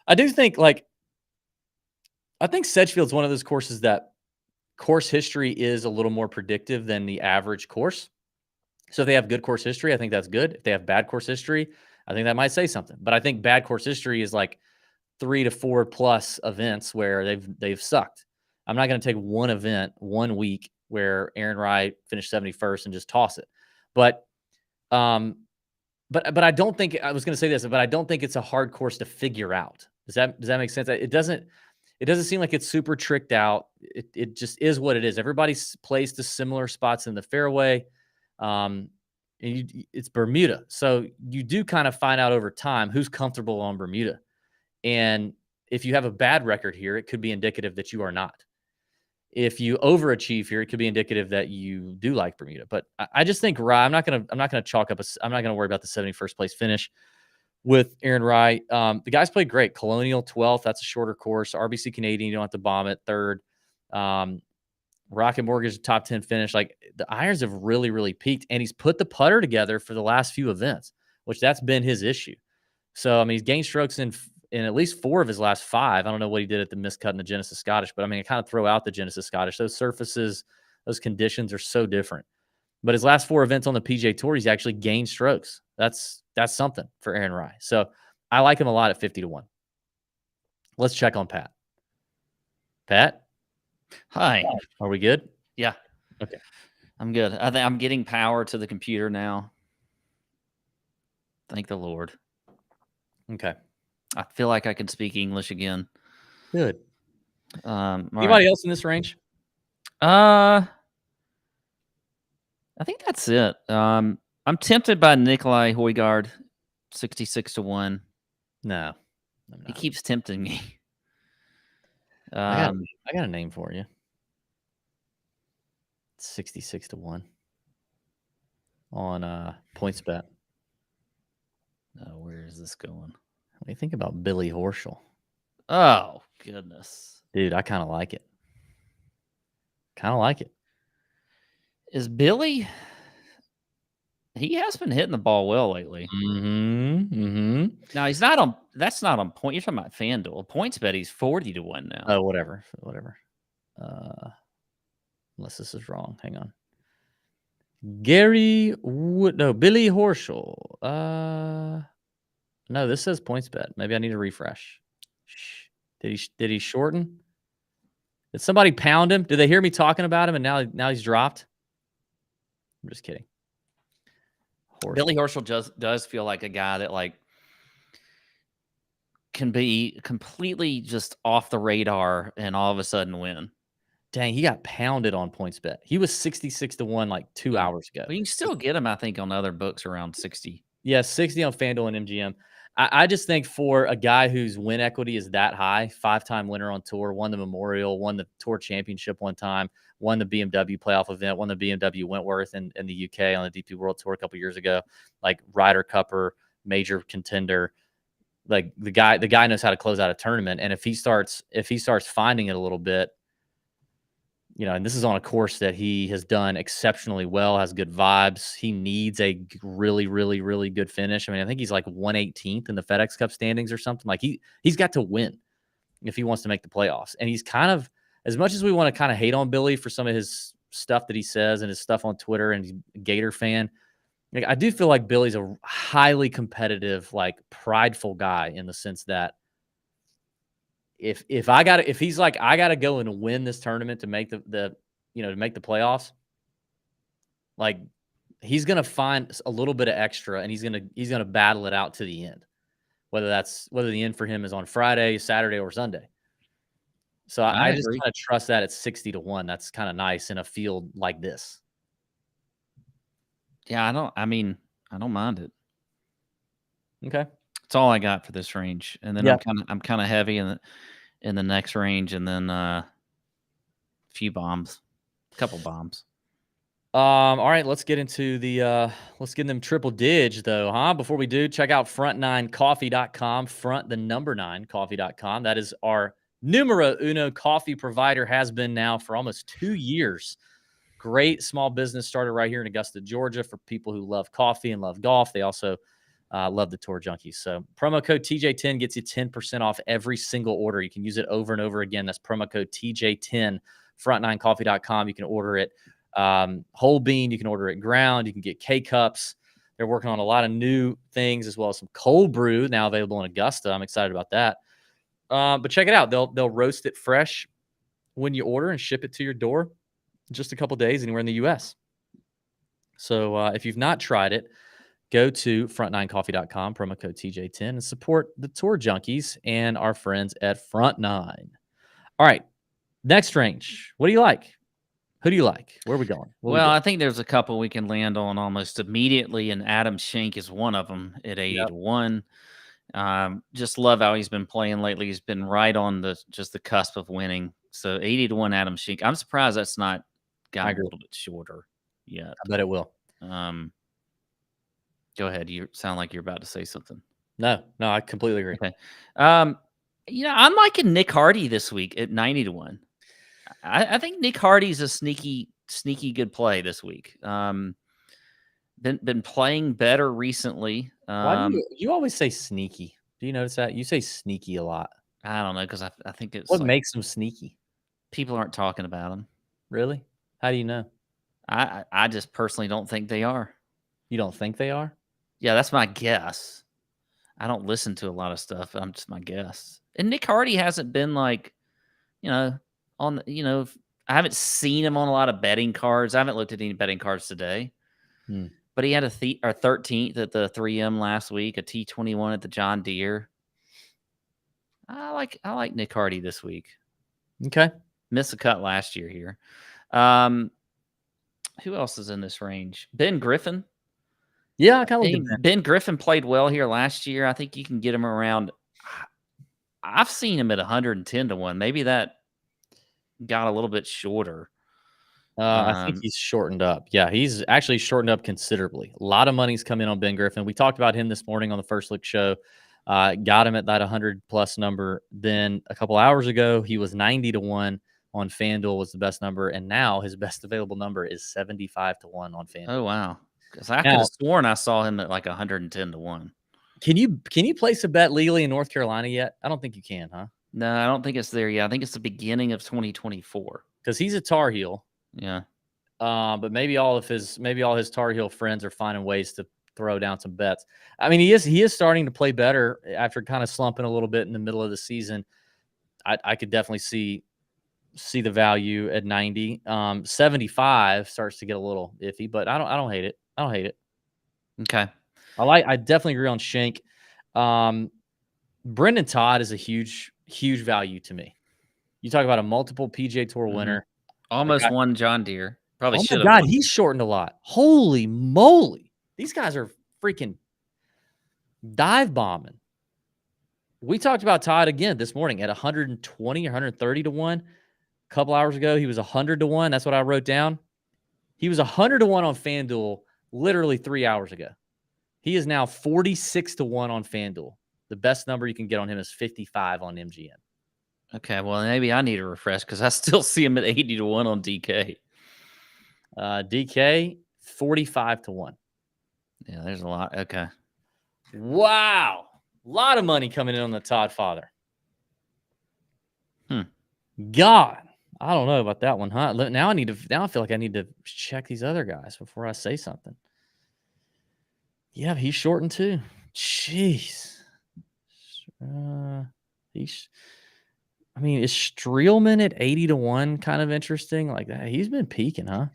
I do think I think Sedgefield's one of those courses that course history is a little more predictive than the average course. So if they have good course history, I think that's good. If they have bad course history, I think that might say something. But I think bad course history is like 3 to 4 plus events where they've sucked. I'm not going to take one event, 1 week where Aaron Rye finished 71st and just toss it. But I don't think, I was going to say this, but I don't think it's a hard course to figure out. Does that make sense? It doesn't seem like it's super tricked out. It just is what it is. Everybody plays to similar spots in the fairway. It's Bermuda. So you do kind of find out over time who's comfortable on Bermuda. And if you have a bad record here, it could be indicative that you are not. If you overachieve here, it could be indicative that you do like Bermuda. But I just think Rye, I'm not going to chalk up I'm not going to worry about the 71st place finish with Aaron Rye. The guys played great. Colonial 12th, that's a shorter course. RBC Canadian, you don't have to bomb it. 3rd. Rocket Mortgage, top 10 finish. Like, the irons have really, really peaked, and he's put the putter together for the last few events, which that's been his issue. So, I mean, he's gained strokes in at least 4 of his last 5. I don't know what he did at the miscut in the Genesis Scottish, but I mean, I kind of throw out the Genesis Scottish. Those surfaces, those conditions are so different. But his last 4 events on the PGA Tour, he's actually gained strokes. That's something for Aaron Rye. So I like him a lot at 50-1. Let's check on Pat. Pat? Hi. Are we good? Yeah. Okay. I'm good. I think I'm getting power to the computer now. Thank the Lord. Okay. I feel like I can speak English again. Good. Anybody else in this range? I think that's it. I'm tempted by Nikolai Højgaard, 66-1. No, he keeps tempting me. I got a name for you. 66 to 1 on PointsBet. Oh, where is this going? What do you think about Billy Horschel? Oh, goodness. Dude, I kind of like it. Is Billy? He has been hitting the ball well lately. Now, he's not on. That's not on point. You're talking about FanDuel. PointsBet, he's 40 to 1 now. Oh, whatever. Unless this is wrong. Hang on. Billy Horschel. No, this says PointsBet. Maybe I need to refresh. Did he shorten? Did somebody pound him? Did they hear me talking about him and now he's dropped? I'm just kidding. Billy Horschel does feel like a guy that like can be completely just off the radar and all of a sudden win. Dang, he got pounded on PointsBet. He was 66 to 1 like 2 hours ago. Well, you can still get him, I think, on other books around 60. Yeah, 60 on FanDuel and MGM. I just think for a guy whose win equity is that high, 5-time winner on tour, won the Memorial, won the Tour Championship one time, won the BMW playoff event, won the BMW Wentworth in the UK on the DP World Tour a couple years ago, like Ryder Cupper, major contender. Like the guy knows how to close out a tournament. And if he starts finding it a little bit, and this is on a course that he has done exceptionally well, has good vibes. He needs a really, really, really good finish. I mean, I think he's like 118th in the FedEx Cup standings or something. Like he's got to win if he wants to make the playoffs. And he's kind of, as much as we want to kind of hate on Billy for some of his stuff that he says and his stuff on Twitter, and he's a Gator fan, like, I do feel like Billy's a highly competitive, like prideful guy in the sense that if he's like, I got to go and win this tournament to make to make the playoffs, like he's going to find a little bit of extra and he's going to battle it out to the end, whether the end for him is on Friday, Saturday, or Sunday. So I just kind of trust that at 60 to 1. That's kind of nice in a field like this. Yeah, I don't mind it. Okay. That's all I got for this range. And then I'm kind of heavy in the next range, and then a couple bombs. All right, let's get into let's get them triple dig though, huh? Before we do, check out front9coffee.com, front9coffee.com. That is our numero uno coffee provider, has been now for almost 2 years. Great small business started right here in Augusta, Georgia, for people who love coffee and love golf. They also love the Tour Junkies. So promo code TJ10 gets you 10% off every single order. You can use it over and over again. That's promo code TJ10, front9coffee.com. You can order it whole bean. You can order it ground. You can get K-Cups. They're working on a lot of new things, as well as some cold brew now available in Augusta. I'm excited about that. But check it out. They'll roast it fresh when you order and ship it to your door in just a couple days anywhere in the U.S. So if you've not tried it, go to front9coffee.com, promo code TJ10, and support the Tour Junkies and our friends at Front9. All right, next range. What do you like? Who do you like? Where are we going? I think there's a couple we can land on almost immediately, and Adam Schenk is one of them at 80 to 1. Just love how he's been playing lately. He's been right on the cusp of winning. So 80 to 1 Adam Schenk. I'm surprised that's not gotten a little bit shorter yet. I bet it will. Go ahead. You sound like you're about to say something. No, I completely agree. Okay. I'm liking Nick Hardy this week at 90 to 1. I think Nick Hardy's a sneaky good play this week. Been playing better recently. Why do you always say sneaky? Do you notice that? You say sneaky a lot. I don't know, because I think it's what makes him sneaky. People aren't talking about him. Really? How do you know? I just personally don't think they are. You don't think they are? Yeah, that's my guess. I don't listen to a lot of stuff. I'm just my guess. And Nick Hardy hasn't been like, I haven't seen him on a lot of betting cards. I haven't looked at any betting cards today. But he had a 13th at the 3M last week, a T21 at the John Deere. I like Nick Hardy this week. Okay. Missed a cut last year here. Who else is in this range? Ben Griffin. Yeah, I kind of Ben Griffin played well here last year. I think you can get him around. I've seen him at 110 to 1. Maybe that got a little bit shorter. I think he's shortened up. Yeah, he's actually shortened up considerably. A lot of money's come in on Ben Griffin. We talked about him this morning on the First Look show. Got him at that 100+ number. Then a couple hours ago, he was 90-1 on FanDuel was the best number, and now his best available number is 75-1 on FanDuel. Oh wow! Because I could have sworn I saw him at like 110-1. Can you place a bet legally in North Carolina yet? I don't think you can, huh? No, I don't think it's there yet. I think it's the beginning of 2024. Because he's a Tar Heel. Yeah. But maybe all his Tar Heel friends are finding ways to throw down some bets. I mean, he is starting to play better after kind of slumping a little bit in the middle of the season. I could definitely see the value at 90. 75 starts to get a little iffy, but I don't hate it. I don't hate it. Okay. I definitely agree on Shank. Brendan Todd is a huge value to me. You talk about a multiple PGA Tour winner. Almost won John Deere. Probably should have. Oh my God, he's shortened a lot. Holy moly. These guys are freaking dive bombing. We talked about Todd again this morning at 120 or 130-1. A couple hours ago, he was 100-1. That's what I wrote down. He was 100-1 on FanDuel literally 3 hours ago. He is now 46-1 on FanDuel. The best number you can get on him is 55 on MGM. Okay, well, maybe I need a refresh because I still see him at 80-1 on DK. DK, 45-1. Yeah, there's a lot. Okay. Wow. A lot of money coming in on the Todd father. God. I don't know about that one, huh? Now I feel like I need to check these other guys before I say something. Yeah, he's shortened too. Jeez. Is Streelman at 80-1 kind of interesting? Like that? He's been peaking, huh?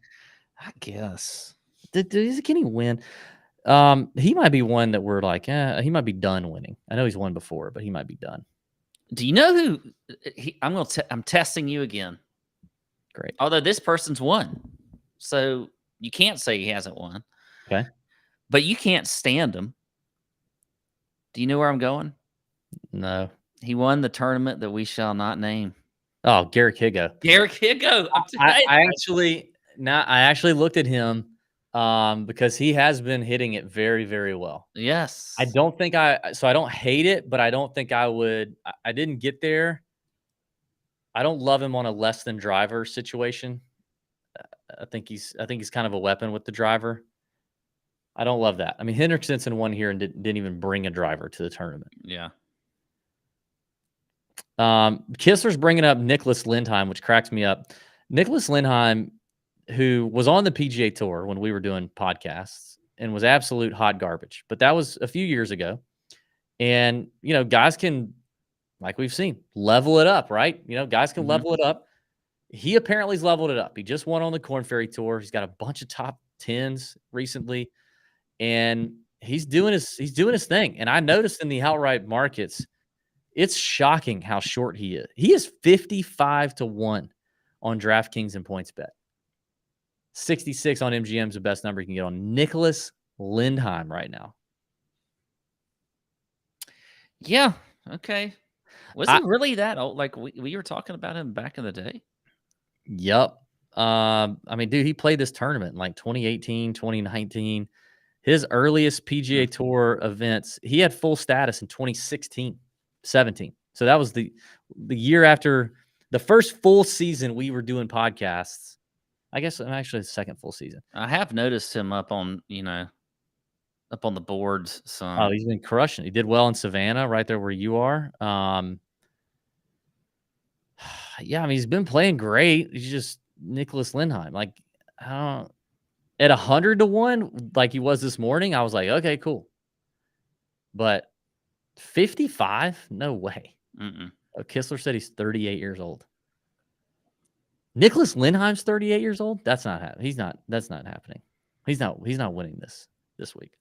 I guess. Can he win? He might be one that we're like, he might be done winning. I know he's won before, but he might be done. Do you know who? I'm testing you again. Great. Although this person's won, so you can't say he hasn't won. Okay. But you can't stand him. Do you know where I'm going? No. He won the tournament that we shall not name. Oh, Garrick Higgo. Garrick Higgo. I actually looked at him because he has been hitting it very, very well. Yes. I don't hate it, but I don't think I would. I didn't get there. I don't love him on a less than driver situation. I think he's kind of a weapon with the driver. I don't love that. I mean, Henrik Stenson won here and didn't even bring a driver to the tournament. Yeah. Kissler's bringing up Nicholas Lindheim, which cracks me up. Nicholas Lindheim, who was on the PGA Tour when we were doing podcasts and was absolute hot garbage, but that was a few years ago. And, guys can, like we've seen, level it up, right? Guys can level it up. He apparently's leveled it up. He just won on the Korn Ferry Tour. He's got a bunch of top 10s recently, and he's doing his thing. And I noticed in the outright markets, it's shocking how short he is. He is 55-1 on DraftKings and PointsBet. 66 on MGM is the best number you can get on Nicholas Lindheim right now. Yeah. Okay. Was he really that old? Like we were talking about him back in the day? Yep. Dude, he played this tournament in like 2018, 2019. His earliest PGA Tour events, he had full status in 2016, 17. So that was the year after the first full season we were doing podcasts. I guess actually the second full season. I have noticed him up on the boards some. Oh, he's been crushing. He did well in Savannah, right there where you are. He's been playing great. He's just Nicholas Lindheim. Like, at 100-1, like he was this morning, I was like, okay, cool. But 55? No way. Kissler said he's 38 years old. Nicholas Lindheim's 38 years old? That's not happening. That's not happening. He's not winning this week.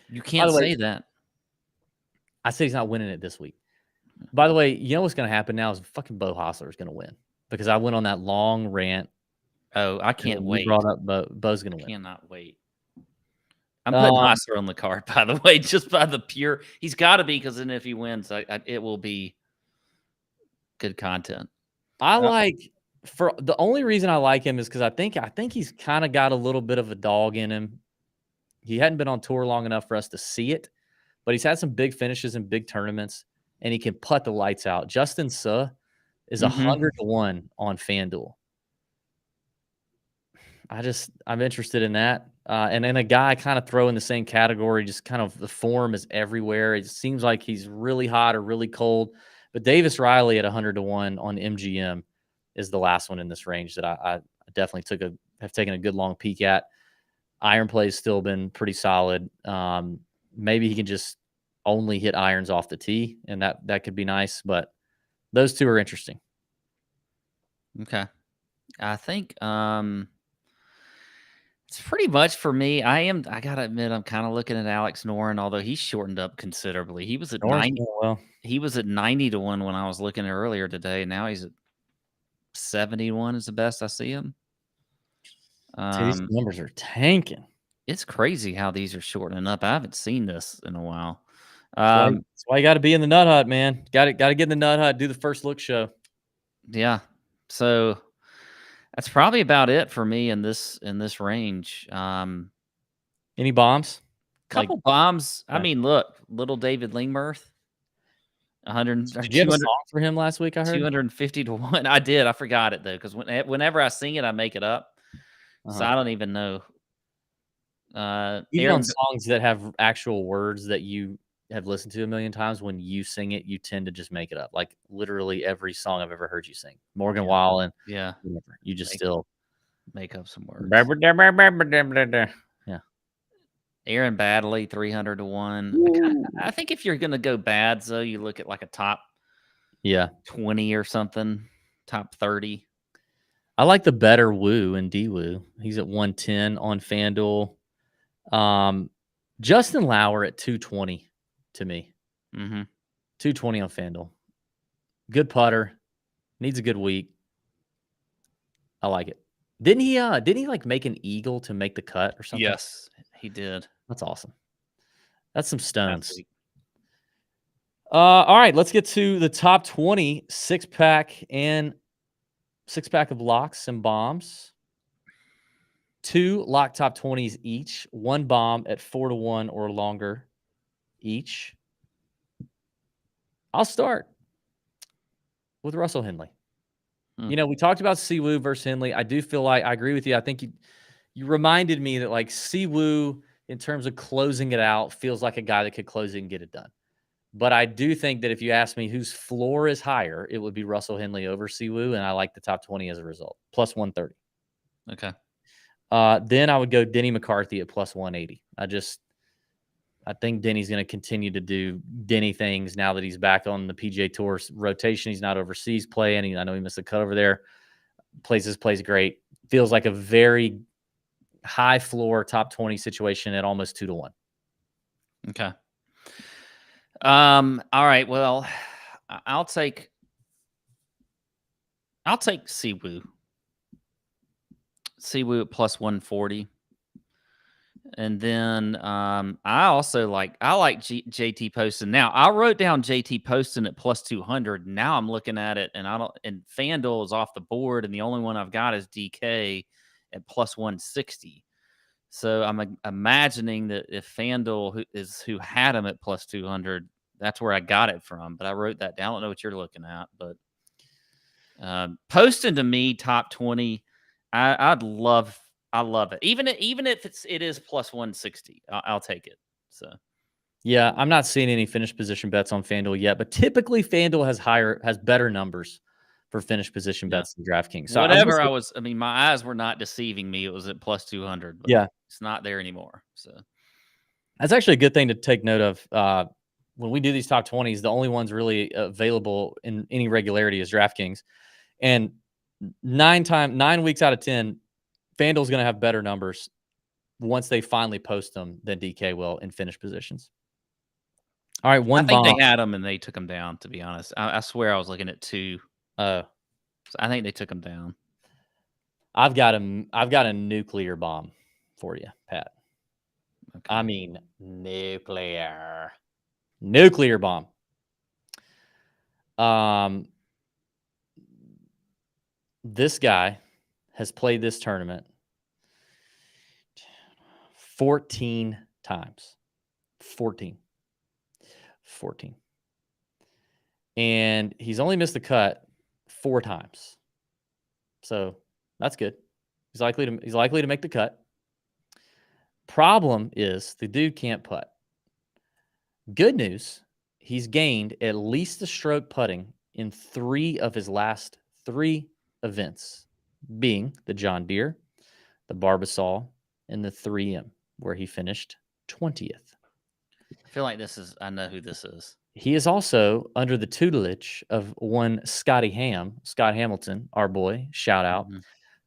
You can't say that. I said he's not winning it this week. By the way, you know what's going to happen now is fucking Bo Hostler is going to win because I went on that long rant. Oh, I can't wait. You brought up Bo's going to win. Cannot wait. I'm putting Hostler on the card, by the way, just by the pure. He's got to be, because then if he wins, it will be good content. I like for the only reason I like him is because I think he's kind of got a little bit of a dog in him. He hadn't been on tour long enough for us to see it, but he's had some big finishes in big tournaments, and he can putt the lights out. Justin Suh is 100-1 on FanDuel. I'm interested in that. And then a guy kind of throw in the same category, just kind of the form is everywhere. It seems like he's really hot or really cold. But Davis Riley at 100-1 on MGM is the last one in this range that I definitely have taken a good long peek at. Iron play's still been pretty solid. Maybe he can just only hit irons off the tee, and that could be nice. But those two are interesting. Okay. I think it's pretty much for me. I gotta admit, I'm kind of looking at Alex Noren, although he's shortened up considerably. He was at 90. Well, he was at 90-1 when I was looking at earlier today. Now he's at 71 is the best I see him. These numbers are tanking. It's crazy how these are shortening up. I haven't seen this in a while. That's why you got to be in the Nut Hut, man. Got to get in the Nut Hut. Do the first look show. Yeah. So that's probably about it for me in this range. Any bombs? Couple bombs. I mean, look, little David Lingmerth. 100. Did you have a song for him last week? I heard 250-1. I did. I forgot it though, because whenever I sing it, I make it up. So I don't even know. Even on songs that have actual words that you have listened to a million times, when you sing it, you tend to just make it up. Like literally every song I've ever heard you sing, Morgan Wallen. Yeah, whatever. You just still make up some words. Yeah. Aaron Baddeley, 300-1. I think if you're gonna go bad, so you look at like a top 20 or something, top 30. I like the better Woo and D-Woo. He's at 110 on FanDuel. Justin Lauer at 220 to me. 220 on FanDuel. Good putter. Needs a good week. I like it. Didn't he like make an eagle to make the cut or something? Yes, he did. That's awesome. That's some stones. All right, let's get to the top 20 six-pack of locks and bombs. 2 lock top 20s each, 1 bomb at 4-1 or longer each. I'll start with Russell Henley. You know, we talked about Siwoo versus Henley. I do feel like I agree with you. I think you reminded me that like Siwoo, in terms of closing it out, feels like a guy that could close it and get it done. But I do think that if you ask me whose floor is higher, it would be Russell Henley over Siwoo, and I like the top 20 as a result, plus 130. Okay. Then I would go Denny McCarthy at plus 180. I think Denny's going to continue to do Denny things now that he's back on the PGA Tour rotation. He's not overseas playing. I know he missed a cut over there. Plays great. Feels like a very high floor top 20 situation at almost 2-1. Okay. All right. Well, I'll take Siwoo. Siwoo at plus 140. And then I like JT Poston. Now I wrote down JT Poston at plus 200. Now I'm looking at it and FanDuel is off the board, and the only one I've got is DK at plus 160. So I'm imagining that if FanDuel who had him at plus 200, that's where I got it from. But I wrote that down. I don't know what you're looking at, but Poston to me top 20. I love it. Even if it is plus 160, I'll take it. So, yeah, I'm not seeing any finish position bets on FanDuel yet, but typically FanDuel has better numbers for finish position bets than DraftKings. So my eyes were not deceiving me. It was at plus 200. But it's not there anymore. So that's actually a good thing to take note of. When we do these top 20s, the only ones really available in any regularity is DraftKings, and 9 weeks out of 10. FanDuel's going to have better numbers once they finally post them than DK will in finish positions. All right, I think they had them and they took them down, to be honest. I swear I was looking at 2. So I think they took them down. I've got a nuclear bomb for you, Pat. Okay. I mean, nuclear bomb. This guy has played this tournament 14 times. 14. And he's only missed the cut 4 times. So that's good. He's likely to make the cut. Problem is the dude can't putt. Good news, he's gained at least a stroke putting in 3 of his last 3 events, being the John Deere, the Barbasol, and the 3M, where he finished 20th. I feel like I know who this is. He is also under the tutelage of one Scott Hamilton, our boy, shout out,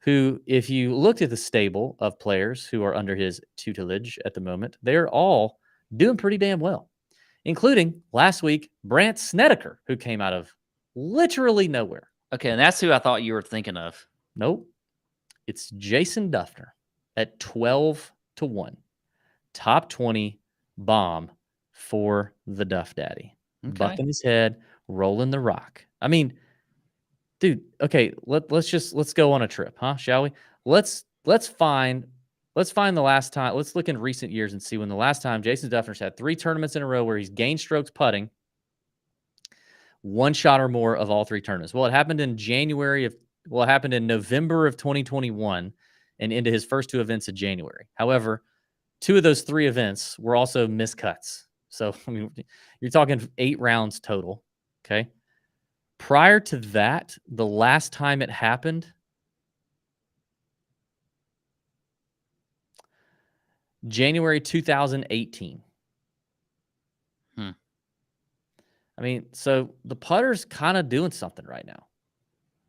who, if you looked at the stable of players who are under his tutelage at the moment, they're all doing pretty damn well, including last week, Brandt Snedeker, who came out of literally nowhere. Okay, and that's who I thought you were thinking of. Nope. It's Jason Duffner at 12-1. Top 20 bomb for the Duff Daddy. Okay. Bucking his head, rolling the rock. I mean, dude, okay, let's go on a trip, huh? Shall we? Let's find the last time. Let's look in recent years and see when the last time Jason Duffner's had 3 tournaments in a row where he's gained strokes putting 1 shot or more of all 3 tournaments. Well, it happened in November of 2021 and into his first 2 events in January. However, 2 of those 3 events were also miscuts. So, I mean, you're talking 8 rounds total. Okay. Prior to that, the last time it happened, January 2018. I mean, so the putter's kind of doing something right now.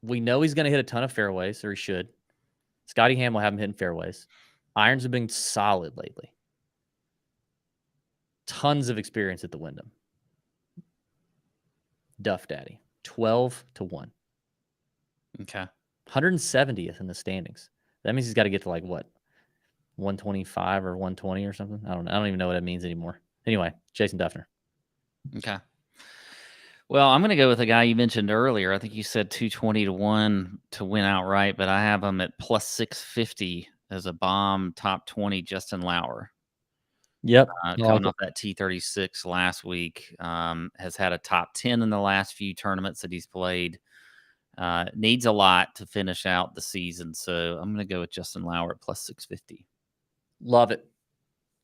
We know he's going to hit a ton of fairways, or he should. Scotty Ham will have him hitting fairways. Irons have been solid lately. Tons of experience at the Wyndham. Duff Daddy, 12-1. Okay. 170th in the standings. That means he's got to get to like what? 125 or 120 or something? I don't know. I don't even know what it means anymore. Anyway, Jason Duffner. Okay. Well, I'm going to go with a guy you mentioned earlier. I think you said 220-1 to win outright, but I have him at plus 650 as a bomb top 20, Justin Lauer. Yep. Coming off that T36 last week, has had a top 10 in the last few tournaments that he's played. Needs a lot to finish out the season. So I'm going to go with Justin Lauer at plus 650. Love it.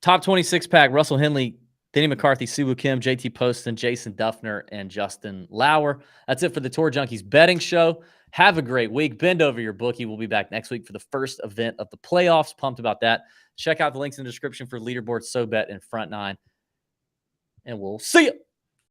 Top 26 pack, Russell Henley, Denny McCarthy, Siwoo Kim, JT Poston, Jason Duffner, and Justin Lauer. That's it for the Tour Junkies betting show. Have a great week. Bend over your bookie. We'll be back next week for the first event of the playoffs. Pumped about that. Check out the links in the description for leaderboard, SoBet, and Front 9. And we'll see you.